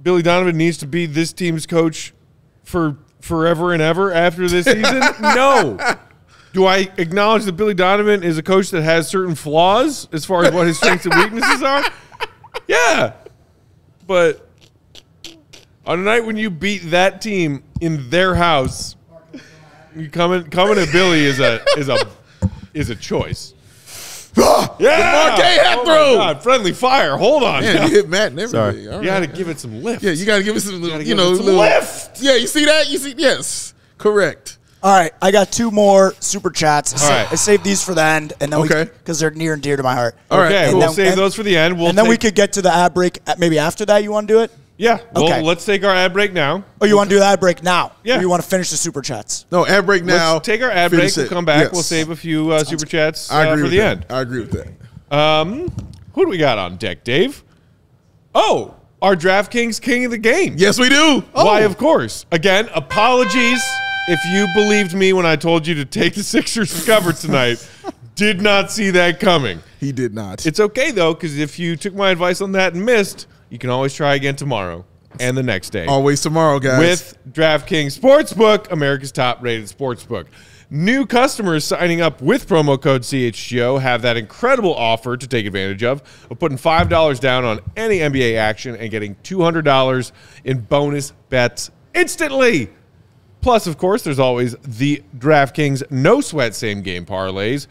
Billy Donovan needs to be this team's coach for forever and ever after this season? No. Do I acknowledge that Billy Donovan is a coach that has certain flaws as far as what his strengths and weaknesses are? Yeah. But on a night when you beat that team in their house, coming at Billy is a choice. DeMar hat throw. God, friendly fire. Hold on. Man, you hit Matt and everything. You got to give it some lift. Yeah, you got to give it some, little lift. Yeah, you see that? Yes, correct. All right, I got 2 more super chats. All right. I saved these for the end, and then because they're near and dear to my heart. All right, Okay, we'll save those for the end. And then we could get to the ad break. Maybe after that, you want to do it? Yeah. Well, Okay. let's take our ad break now. Oh, you want to do the ad break now? Yeah. Or you want to finish the super chats? No, ad break now. Let's take our ad break. Finish We'll it. come back. Yes. We'll save a few super chats I agree for with the that. end. I agree with that. Who do we got on deck, Dave? Oh, our DraftKings King of the Game. Yes, we do. Why, of course. Again, apologies if you believed me when I told you to take the Sixers to cover tonight. Did not see that coming. He did not. It's okay, though, because if you took my advice on that and missed, you can always try again tomorrow and the next day. Always tomorrow, guys. With DraftKings Sportsbook, America's top-rated sportsbook. New customers signing up with promo code CHGO have that incredible offer to take advantage of putting $5 down on any NBA action and getting $200 in bonus bets instantly. Plus, of course, there's always the DraftKings no-sweat same-game parlays.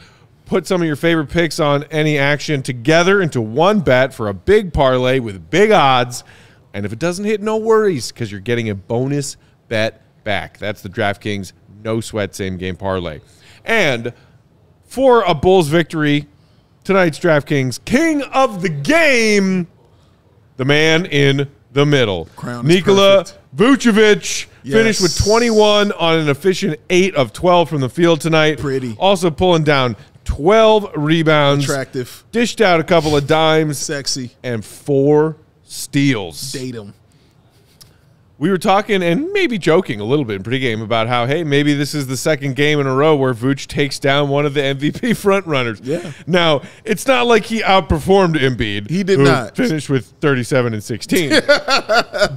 Put some of your favorite picks on any action together into one bet for a big parlay with big odds. And if it doesn't hit, no worries, because you're getting a bonus bet back. That's the DraftKings no-sweat same-game parlay. And for a Bulls victory, tonight's DraftKings King of the Game, the man in the middle. Crown is Nikola perfect. Vucevic finished with Yes. 21 on an efficient 8 of 12 from the field tonight. Pretty. Also pulling down 12 rebounds. Attractive. Dished out a couple of dimes. Sexy. And 4 steals. Date him. We were talking and maybe joking a little bit in pregame about how, hey, maybe this is the second game in a row where Vooch takes down one of the MVP frontrunners. Yeah. Now, it's not like he outperformed Embiid. He did who not. Finished with 37 and 16.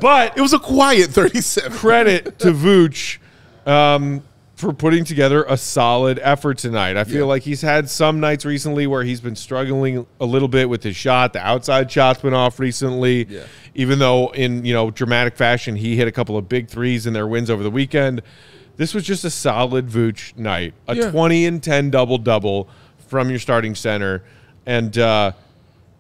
But It was a quiet 37. credit to Vooch for putting together a solid effort tonight. I feel like he's had some nights recently where he's been struggling a little bit with his shot. The outside shot's been off recently. Yeah. Even though in, dramatic fashion he hit a couple of big threes in their wins over the weekend. This was just a solid Vooch night. A 20 and 10 double-double from your starting center. And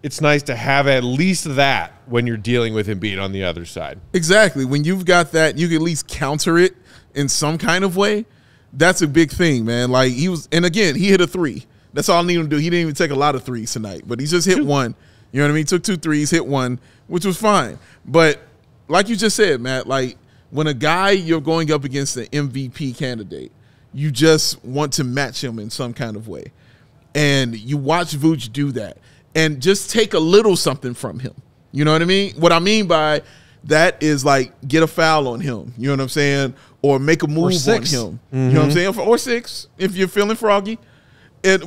it's nice to have at least that when you're dealing with Embiid on the other side. Exactly. When you've got that, you can at least counter it in some kind of way. That's a big thing, man. Like and again, he hit a 3. That's all I need him to do. He didn't even take a lot of threes tonight, but he just hit 1. You know what I mean? Took 2 threes, hit 1, which was fine. But like you just said, Matt, like when a guy you're going up against an MVP candidate, you just want to match him in some kind of way. And you watch Vooch do that and just take a little something from him. You know what I mean? What I mean by that is like get a foul on him. You know what I'm saying? Or make a move on him. Mm-hmm. You know what I'm saying? Or 6 if you're feeling froggy.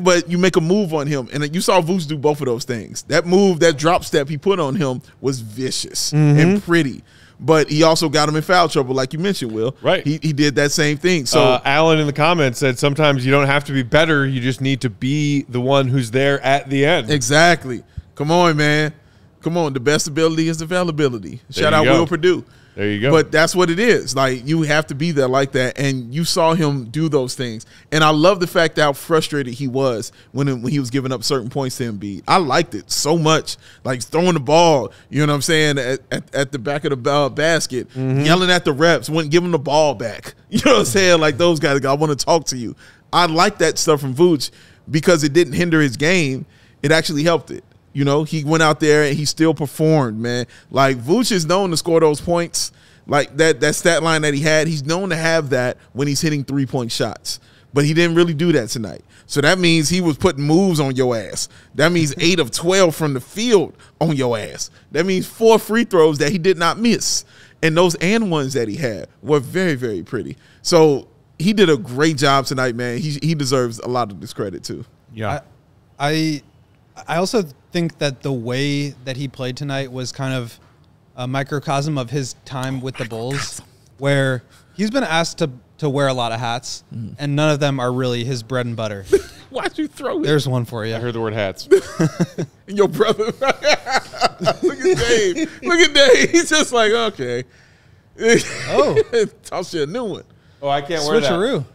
But you make a move on him. And you saw Vooch do both of those things. That move, that drop step he put on him was vicious and pretty. But he also got him in foul trouble, like you mentioned, Will. Right. He did that same thing. So Alan in the comments said sometimes you don't have to be better. You just need to be the one who's there at the end. exactly. Come on, man. Come on. The best ability is availability. Shout out go. Will Purdue. There you go. But that's what it is. Like, you have to be there like that, and you saw him do those things. And I love the fact how frustrated he was when he was giving up certain points to Embiid. I liked it so much. Like, throwing the ball, you know what I'm saying, at the back of the basket, yelling at the reps, wouldn't give him the ball back. You know what I'm saying? Like, those guys, I want to talk to you. I like that stuff from Vooch because it didn't hinder his game. It actually helped it. You know, he went out there and he still performed, man. Like, Vooch is known to score those points. Like, that stat line that he had, he's known to have that when he's hitting 3-point shots. But he didn't really do that tonight. So that means he was putting moves on your ass. That means 8 of 12 from the field on your ass. That means 4 free throws that he did not miss. And those and ones that he had were very, very pretty. So he did a great job tonight, man. He deserves a lot of this credit, too. Yeah. I also think that the way that he played tonight was kind of a microcosm of his time with the Bulls, where he's been asked to wear a lot of hats, and none of them are really his bread and butter. Why'd you throw it? There's one for you. I heard the word hats. And your brother. Look at Dave. Look at Dave. He's just like, okay. Oh. Toss you a new one. Oh, I can't wear that. Switcheroo.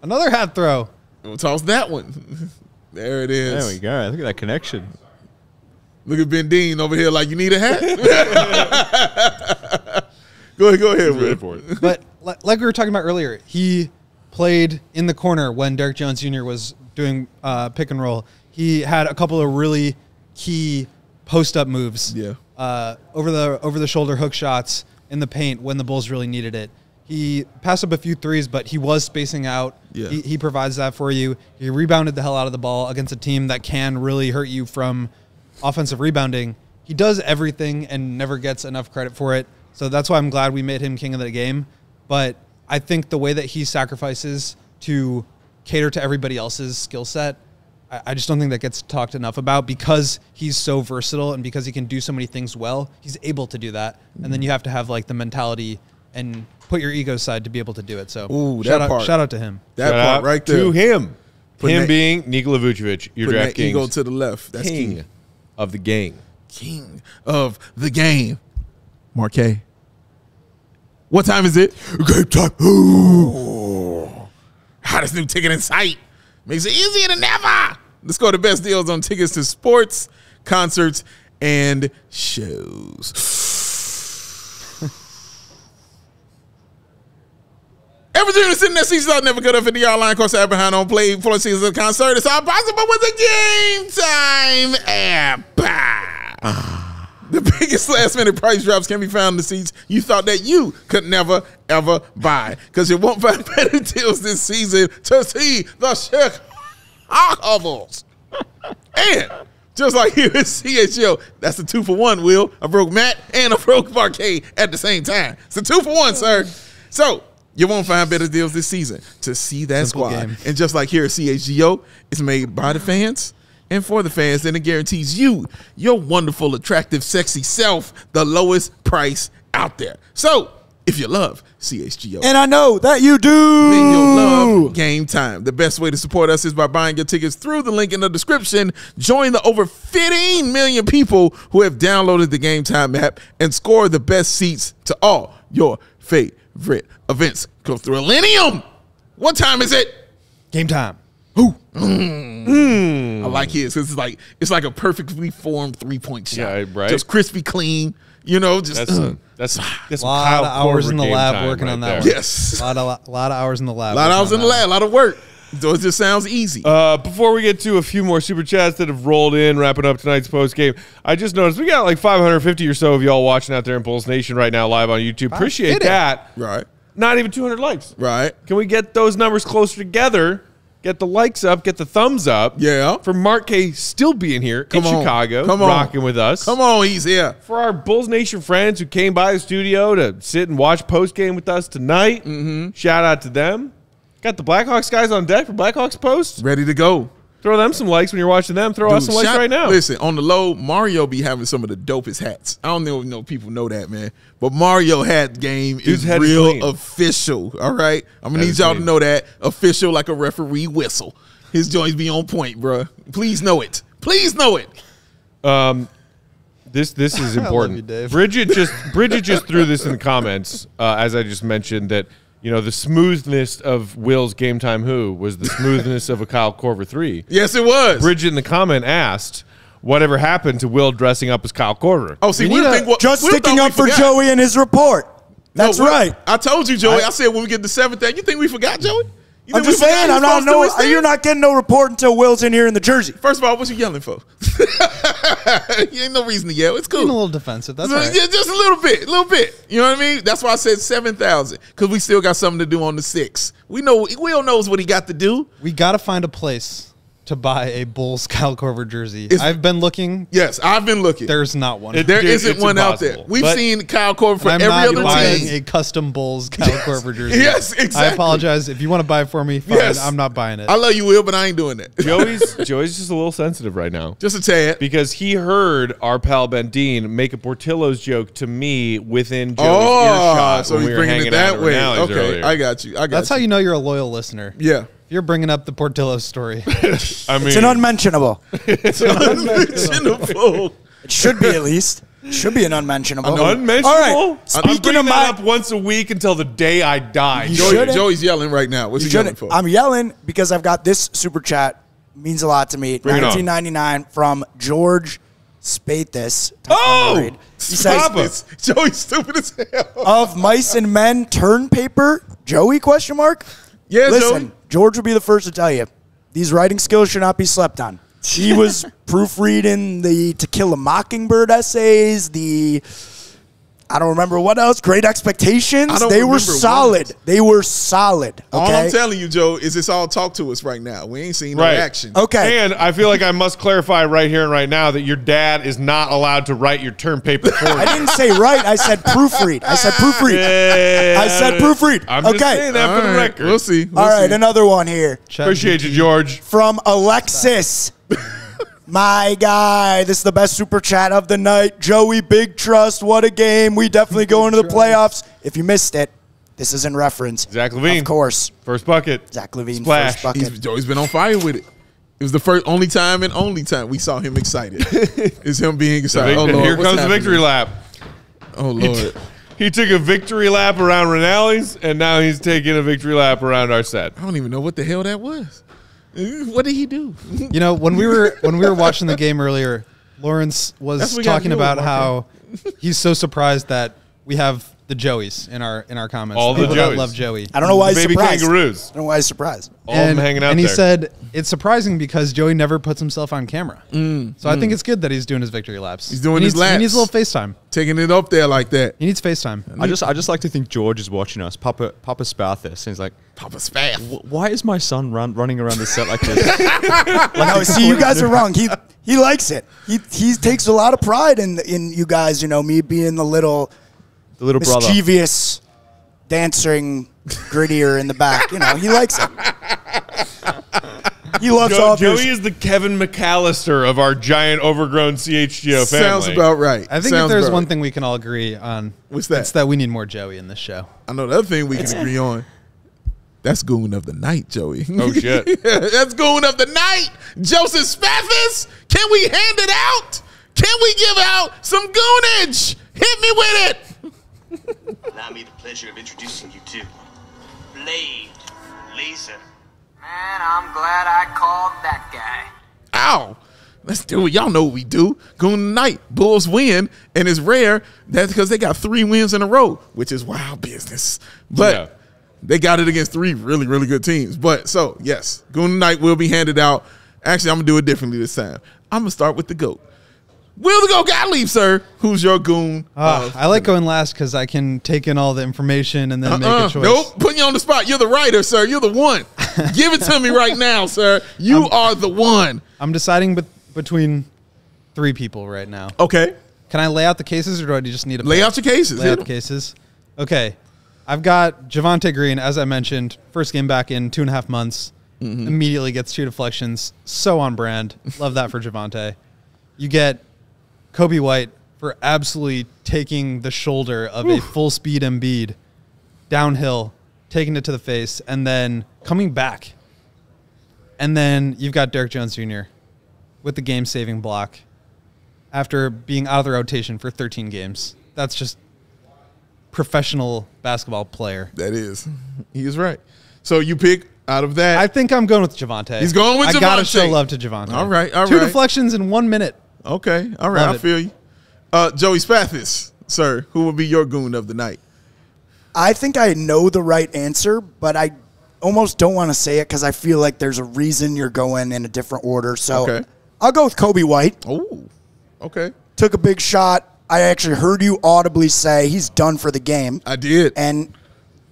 Another hat throw. We'll toss that one. There it is. There we go. Look at that connection. Look at Ben Dean over here like, you need a hat? Go ahead, Ready for it. But like we were talking about earlier, he played in the corner when Derrick Jones Jr. was doing pick and roll. He had a couple of really key post-up moves. Yeah. Over the shoulder hook shots in the paint when the Bulls really needed it. He passed up a few threes, but he was spacing out. Yeah. He provides that for you. He rebounded the hell out of the ball against a team that can really hurt you from offensive rebounding. He does everything and never gets enough credit for it. So that's why I'm glad we made him king of the game. But I think the way that he sacrifices to cater to everybody else's skill set, I just don't think that gets talked enough about because he's so versatile and because he can do so many things well. He's able to do that. And then you have to have like the mentality and put your ego aside to be able to do it. So shout out to him. That part right there. To him. Putting Him that- being Nikola Vucevic, your Putting that DraftKings ego to the left. That's king key. of the game. King of the game. Marquez. What time is it? Game time. Ooh. Hottest new ticket in sight. Makes it easier than ever. Let's go to the best deals on tickets to sports, concerts, and shows. Every dream is sitting there, seasons out, never cut up in the online course app behind on play for seasons of the concert. It's all possible with the Game Time app. The biggest last-minute price drops can be found in the seats you thought that you could never, ever buy. Because you won't find better deals this season to see the CHGO Bulls. And just like here at CHGO, that's a 2-for-1, Will. I broke Matt and I broke Marquez at the same time. It's a 2-for-1, sir. So you won't find better deals this season to see that Simple squad. game. And just like here at CHGO, it's made by the fans and for the fans, and it guarantees you, your wonderful, attractive, sexy self, the lowest price out there. So, if you love CHGO, And I know that you do. then you'll love Game Time. The best way to support us is by buying your tickets through the link in the description. Join the over 15 million people who have downloaded the Game Time app and score the best seats to all your favorite events. Close to Millennium. What time is it? Game time. I like his. It's like a perfectly formed 3-point shot. Yeah, right. Just crispy clean. You know, just That's A lot of hours in the lab working on that one. yes. A lot of hours in the lab. A lot of working hours on in the that lab, a lot of work. So it just sounds easy. Before we get to a few more super chats that have rolled in, wrapping up tonight's post game, I just noticed we got like 550 or so of y'all watching out there in Bulls Nation right now live on YouTube. Appreciate that. Right. Not even 200 likes. Right. Can we get those numbers closer together? Get the likes up, get the thumbs up. Yeah. For Mark K still being here Come in on. Chicago, Come on. rocking with us. Come on, he's here. For our Bulls Nation friends who came by the studio to sit and watch post game with us tonight, shout out to them. Got the Blackhawks guys on deck for Blackhawks post. Ready to go. Throw them some likes when you're watching them. Throw us some likes right now. Listen, on the low, Mario be having some of the dopest hats. I don't know if people know that, man. But Mario hat game Dude's is head is real clean. official, all right? I'm going to That need is y'all to clean. know that. Official like a referee whistle. His joints be on point, bro. Please know it. Please know it. This is important. you, Dave. Bridget just threw this in the comments, as I just mentioned, that the smoothness of Will's Game Time Who was the smoothness of a Kyle Korver 3. Yes, it was. Bridget in the comment asked, whatever happened to Will dressing up as Kyle Korver? Oh, see, We we need think what Just we sticking thought up we for forgot. Joey and his report. That's No, right. I told you, Joey. I said when we get to 7th, you think we forgot, Joey? You I'm think we just forgot saying, he was I'm not supposed to no. extend? You're not getting no report until Will's in here in the jersey. First of all, what you yelling for? You ain't no reason to yell. It's cool. Being a little defensive. That's So, right. yeah, just a little bit. You know what I mean? That's why I said 7,000 because we still got something to do on the 6th. Will knows what he got to do. We got to find a place to buy a Bulls Kyle Korver jersey. It's- I've been looking. Yes, I've been looking. There's not one. It- There Dude, isn't it's one out there. impossible. We've But- seen Kyle Korver for I'm every not other buying team. a custom Bulls Kyle Korver jersey. Yes, exactly. I apologize. If you want to buy it for me, fine. Yes. I'm not buying it. I love you, Will, but I ain't doing that. Joey's just a little sensitive right now. Just a tad. Because he heard our pal Ben Dean make a Portillo's joke to me within Joey's Oh, earshot so when he's we were bringing hanging it out that at way. Rinaldi's Okay, earlier. I got you. That's how you know you're a loyal listener. Yeah. If you're bringing up the Portillo story. I mean, It's an unmentionable. Unmentionable. It should be at least. It should be an unmentionable. unmentionable. All right. I'm Speaking bringing of that my, up once a week until the day I die. You Joey, shouldn't. Joey's yelling right now. What's you he yelling shouldn't. for? I'm yelling because I've got this super chat means a lot to me. Bring it on. 1999 from George Spathis. Oh! He says, Joey's stupid as hell. of mice and men turn paper, Joey, question mark? Yeah, Listen, Joey. George will be the first to tell you, these writing skills should not be slept on. He was proofreading the To Kill a Mockingbird essays, I don't remember what else. Great Expectations. They were solid. What. They were solid. Okay? All I'm telling you, Joe, is it's all talk to us right now. We ain't seen no action. Okay. And I feel like I must clarify right here and right now that your dad is not allowed to write your term paper for you. I didn't say write. I said proofread. I said proofread. Yeah. I said proofread. I'm just saying that for the record. We'll see. All right, another one here. Appreciate you, George. From Alexis. My guy, this is the best super chat of the night. Joey, big trust. What a game. We definitely go into the playoffs. If you missed it, this is in reference. Zach LaVine. Of course. First bucket. Zach LaVine, Splash. first bucket. Joey's been on fire with it. It was the only time we saw him excited. It's him being excited. Oh, Lord, Here comes the victory lap. Oh, Lord. He took a victory lap around Rinaldi's, and now he's taking a victory lap around our set. I don't even know what the hell that was. What did he do? You know, when we were watching the game earlier, Lawrence was talking about how he's so surprised that we have the Joeys in our comments. All the people that Joeys. love Joey. I don't know why he's Baby surprised. kangaroos. I don't know why he's surprised. All of them hanging out and he there. said it's surprising because Joey never puts himself on camera. So I think it's good that he's doing his victory laps. He's doing his laps. He needs a little FaceTime. Taking it up there like that. He needs FaceTime. I just like to think George is watching us. Papa Spathis, and he's like, Papa's fast. why is my son running around the set like this? No, see, you guys are wrong. He likes it. He takes a lot of pride in you guys. You know, me being the little brother. mischievous dancing grittier in the back. You know, he likes it. He loves all Joey is the Kevin McAllister of our giant overgrown CHGO family. Sounds about right. I think if there's one thing we can all agree on, What's that? it's that we need more Joey in this show. I know the other thing we can agree on. That's Goon of the Night, Joey. Oh, shit. Yeah, that's Goon of the Night. Joseph Spathis, can we hand it out? Can we give out some goonage? Hit me with it. Allow me the pleasure of introducing you to Blade Laser. Man, I'm glad I called that guy. Ow. Let's do it. Y'all know what we do. Goon of the Night. Bulls win, and it's rare. That's because they got 3 wins in a row, which is wild business. But they got it against 3 really, really good teams. But so, yes, Goon of the Night will be handed out. Actually, I'm going to do it differently this time. I'm going to start with the GOAT. Will the GOAT Gottlieb, sir? Who's your goon? I like going last because I can take in all the information and then make a choice. Nope, putting you on the spot. You're the writer, sir. You're the one. Give it to me right now, sir. You are the one. I'm deciding between 3 people right now. Okay. Can I lay out the cases or do I just need to Lay out your cases. lay out the cases? Okay. I've got Javonte Green, as I mentioned, first game back in 2.5 months. Immediately gets 2 deflections. So on brand. Love that for Javonte. You get Kobe White for absolutely taking the shoulder of a full-speed Embiid downhill, taking it to the face, and then coming back. And then you've got Derrick Jones Jr. with the game-saving block after being out of the rotation for 13 games. That's just professional basketball player. That is. He is right. So you pick out of that. I think I'm going with Javonte. He's going with I got to Javonte. show love to Javonte. All right, all 2 right. deflections in 1 minute. Okay. All right. Love I it. feel you. Joey Spathis, sir, who will be your goon of the night? I think I know the right answer, but I almost don't want to say it because I feel like there's a reason you're going in a different order. So Okay. I'll go with Kobe White. Oh, okay. Took a big shot. I actually heard you audibly say he's done for the game. I did. And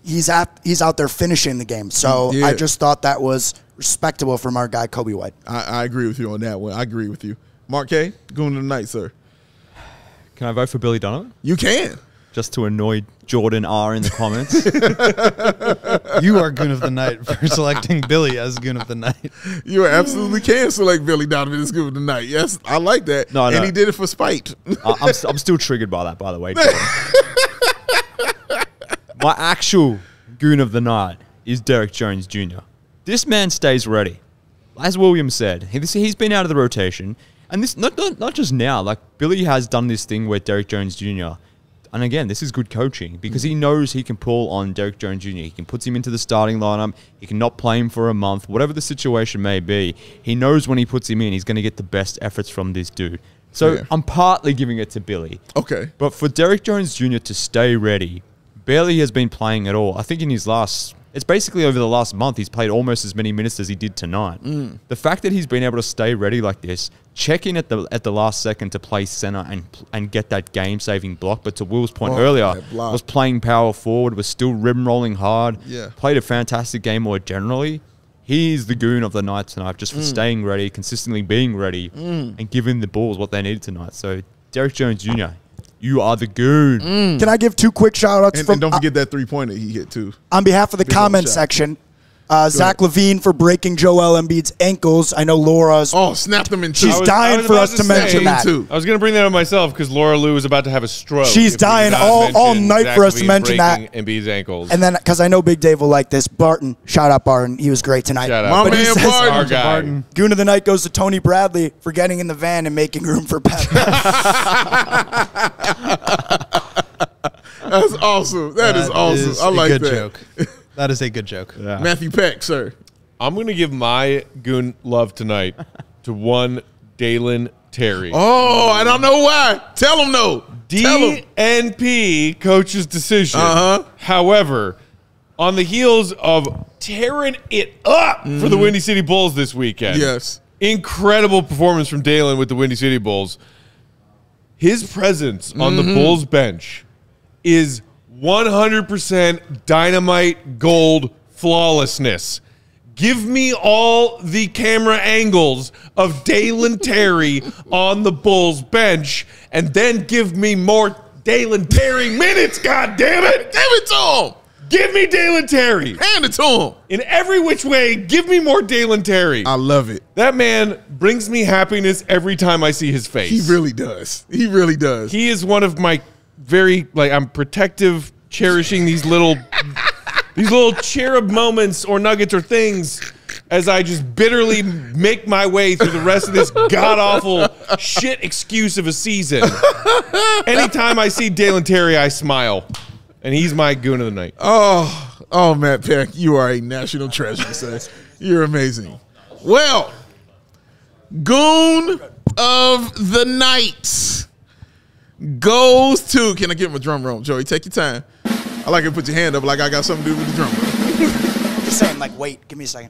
he's out there finishing the game. So Yeah. I just thought that was respectable from our guy, Kobe White. I agree with you on that one. I agree with you. Mark K, goon of the night, sir. Can I vote for Billy Donovan? You can. Just to annoy Jordan R in the comments. You are goon of the night for selecting Billy as goon of the night. You absolutely can select Billy Donovan as goon of the night. Yes, I like that. No, and he did it for spite. I'm still triggered by that, by the way, Jordan. My actual goon of the night is Derrick Jones Jr. This man stays ready. As William said, he's been out of the rotation. And this not just now. Like, Billy has done this thing where Derrick Jones Jr., and again, this is good coaching because he knows he can pull on Derrick Jones Jr. He can put him into the starting lineup. He can not play him for a month, whatever the situation may be. He knows when he puts him in, he's going to get the best efforts from this dude. So I'm partly giving it to Billy. Okay. But for Derrick Jones Jr. to stay ready, barely has been playing at all. I think in his it's basically over the last month, he's played almost as many minutes as he did tonight. The fact that he's been able to stay ready like this, check in at the last second to play center and get that game-saving block, but to Will's point earlier, was playing power forward, was still rim rolling hard, played a fantastic game more generally. He's the goon of the night tonight, just for staying ready, consistently being ready, and giving the Bulls what they needed tonight. So, Derrick Jones Jr., you are the goon. Can I give 2 quick shout-outs? And don't forget that three-pointer he hit, too. On behalf of the comment section, Zach LaVine for breaking Joel Embiid's ankles. I know Laura's. Oh, snapped them in two. She's dying for us to mention that. I was going to bring that up myself because Laura Lou is about to have a stroke. She's dying all night for us to mention that. Embiid's ankles. And then, because I know Big Dave will like this, Barton. Shout out Barton. He was great tonight. Shout out. My man Barton. Our guy. Goon of the night goes to Tony Bradley for getting in the van and making room for Pep. That's awesome. That is awesome. I like that. Joke. That is a good joke. Yeah. Matthew Peck, sir. I'm going to give my goon love tonight to one Dalen Terry. Oh, I don't know why. Tell him no. DNP coach's decision. However, on the heels of tearing it up for the Windy City Bulls this weekend. Yes. Incredible performance from Dalen with the Windy City Bulls. His presence on the Bulls bench is 100% dynamite gold flawlessness. Give me all the camera angles of Dalen Terry on the Bulls bench, and then give me more Dalen Terry minutes, God damn it! Give it to him! Give me Dalen Terry! Hand it to him! In every which way, give me more Dalen Terry. I love it. That man brings me happiness every time I see his face. He really does. He really does. He is one of my I'm protective, cherishing these little cherub moments or nuggets or things as I just bitterly make my way through the rest of this god-awful shit excuse of a season. Anytime I see Dalen Terry, I smile. And he's my goon of the night. Oh, Matt Peck, you are a national treasure, sir. You're amazing. Well, goon of the night goes to, can I give him a drum roll, Joey? Take your time. I like to put your hand up like I got something to do with the drum roll. I'm just saying, like, wait, give me a second.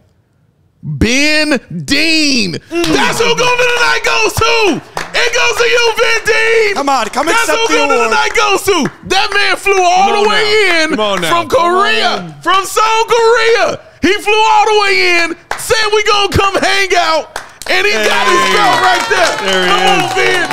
Ben Dean. That's who goon of the night goes to. It goes to you, Ben Dean. Come on, come That's accept who the goon of the award. night goes to. That man flew all the way in from Korea, from Seoul, Korea. He flew all the way in, said we gonna come hang out, and he got his belt right there. Come on, Ben.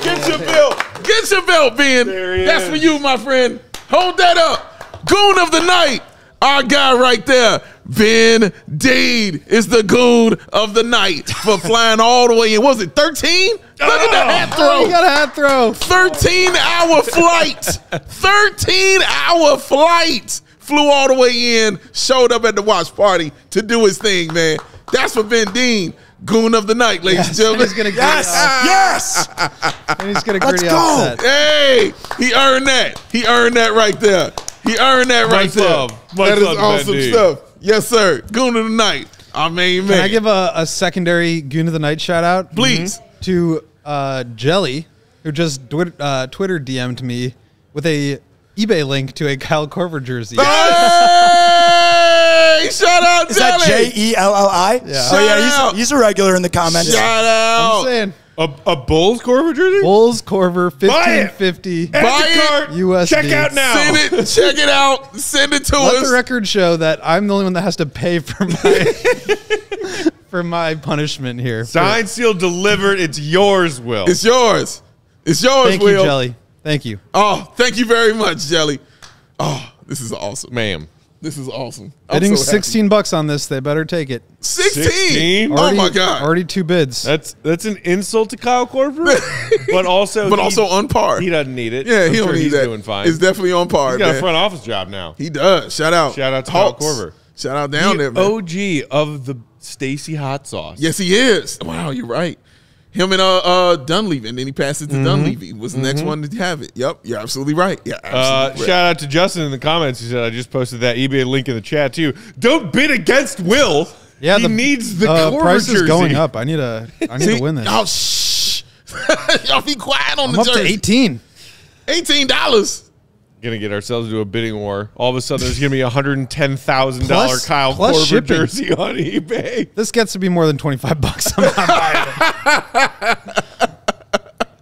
Get your belt. Get your belt, Ben. That's for you, my friend. Hold that up. Goon of the night. Our guy right there, Ben Dean, is the goon of the night for flying all the way in. What was it, 13? Look at the hat throw. You got a hat throw. 13-hour flight. 13-hour flight. Flew all the way in, showed up at the watch party to do his thing, man. That's for Ben Dean. Goon of the night, ladies and gentlemen. He's gonna Yes! And he's going to Let's gritty go. upset. Hey, he earned that. He earned that right there. He earned that right Much there. love. Much That is love to awesome Ben Dean. stuff. Yes, sir. Goon of the night. Our main man. Can I give a secondary Goon of the Night shout out? Please. To Jelly, who just Twitter DM'd me with a eBay link to a Kyle Korver jersey. Hey, shout out, Is that Jelly. Jelli? Yeah. Oh, yeah, Shout he's a regular in the comments. Shout out. I'm saying. A Bulls Korver jersey? Bulls Korver Buy it. 1550. Add Buy to it. cart. USD. Check out now. Send it. Check it out. Send it to Let us. the record show that I'm the only one that has to pay for my for my punishment here. Signed, sealed, delivered. It's yours, Will. It's yours. It's yours, Thank Will. you, Jelly. Thank you. Oh, thank you very much, Jelly. Oh, this is awesome. Ma'am. This is awesome. I'm Bidding so happy. $16 on this. They better take it. 16? Oh, Already- my God. Already 2 bids. That's an insult to Kyle Korver, but also on par. He doesn't need it. Yeah, I'm he don't sure need he's that. doing fine. It's definitely on par, He's got man. a front office job now. He does. Shout out. Shout out to Hawks. Kyle Korver. Shout out down there, The man. OG of the Stacy hot sauce. Yes, he is. Wow, you're right. Him and Dunleavy, and then he passed it to Dunleavy. Was the next one to have it. Yep, you're absolutely right. Yeah, absolutely shout out to Justin in the comments. He said, I just posted that eBay link in the chat, too. Don't bid against Will. Yeah, he needs the price jersey. is going up. I need to win this. Oh, shh. Y'all be quiet on I'm the up jersey. to $18. Gonna get ourselves into a bidding war. All of a sudden, there's gonna be $110,000 Kyle plus Korver shipping. jersey on eBay. This gets to be more than $25. I'm not buying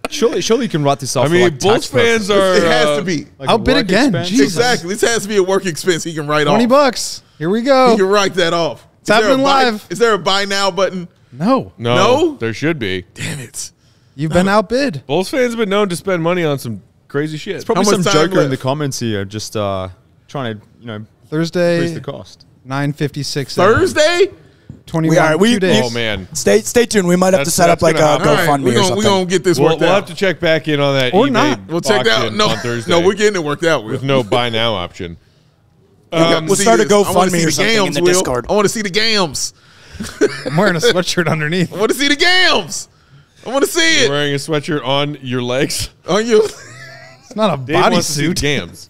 it. Surely you can write this off. I mean, Bulls fans are. It has to be. I'll bid again. Jesus. Exactly. This has to be a work expense he can write off. $20. Here we go. He can write that off. It's happening live. Is there a buy now button? No, there should be. Damn it! You've been outbid. Bulls fans have been known to spend money on some crazy shit. It's probably some joker in the comments here, just trying to Thursday increase the cost. 9:56. Thursday. 21. We 2 days. Oh man! Stay tuned. We might have to set up like a GoFundMe or something. We're gonna get this worked We'll out. have to check back in on that. Or eBay not. We'll check that out. auction No, on Thursday. no, we're getting it worked out with no buy now option. We'll start a GoFundMe or something in the Discord. I want to see the gams. I'm wearing a sweatshirt underneath. I want to see the gams. I want to see it. You're wearing a sweatshirt on your legs. On you. It's not a Dave wants to see bodysuit. Gams.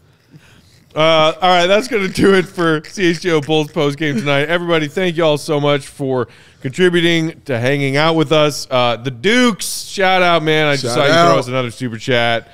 All right, that's going to do it for CHGO Bulls postgame tonight. Everybody, thank you all so much for contributing to hanging out with us. The Dukes, shout out, man. I just saw you throw us another super chat.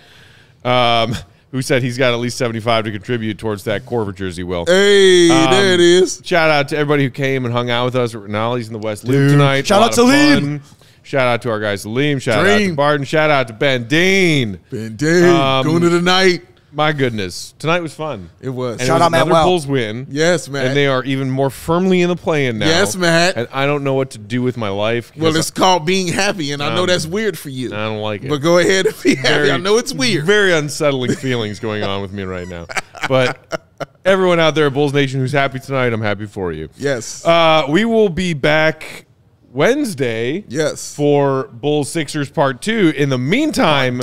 Who said he's got at least 75 to contribute towards that Korver jersey, Will. Hey, there it is. Shout out to everybody who came and hung out with us at Rinaldi's in the West Loop tonight. Shout out to Liam. Shout out to our guy Salim. Shout out to Barton. Shout out to Ben Dean. Ben Dean, going to the night. My goodness. Tonight was fun. It was. And Shout out, Matt. another Bulls win. Yes, Matt. And they are even more firmly in the play-in now. Yes, Matt. And I don't know what to do with my life. Well, it's called being happy, and I know that's weird for you. I don't like it. But go ahead and be happy. I know it's weird. Very unsettling feelings going on with me right now. But everyone out there at Bulls Nation who's happy tonight, I'm happy for you. Yes. We will be back Wednesday for Bulls Sixers Part 2. In the meantime,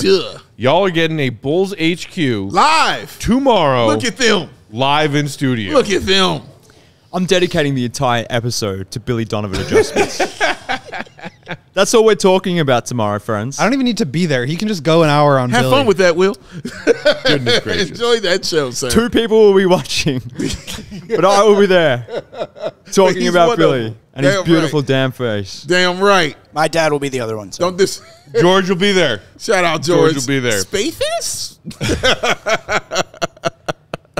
y'all are getting a Bulls HQ live tomorrow. Look at them. Live in studio. Look at them. I'm dedicating the entire episode to Billy Donovan adjustments. That's all we're talking about tomorrow, friends. I don't even need to be there. He can just go an hour on Have Billy. fun with that, Will. Goodness gracious. Enjoy that show, sir. 2 people will be watching, but I will be there talking about Billy and his beautiful damn face. Damn right. My dad will be the other one. So. Don't this. George will be there. Shout out, George. George will be there. Spathis?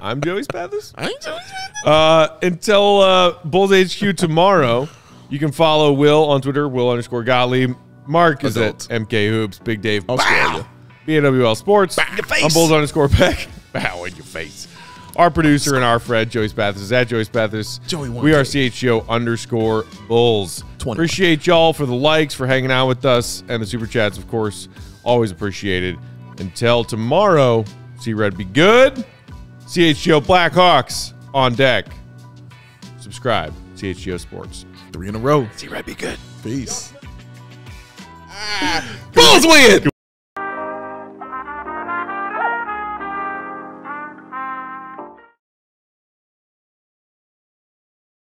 I'm Joey Spathis. I ain't Joey Spathis. Until Bulls HQ tomorrow, you can follow Will on Twitter, Will_Gottlieb. Mark is at MK Hoops. Big Dave, Australia. BAWL Sports. Bow in your face. I'm Bulls_Peck. Bow in your face. Our producer and our friend, Joey Spathis, is at Joey Spathis. Joey we are CHGO_Bulls. 20. Appreciate y'all for the likes, for hanging out with us, and the super chats, of course. Always appreciated. Until tomorrow, see Red be good. CHGO Blackhawks on deck. Subscribe. CHGO Sports. 3 in a row. See, Red be good. Peace. Bulls win.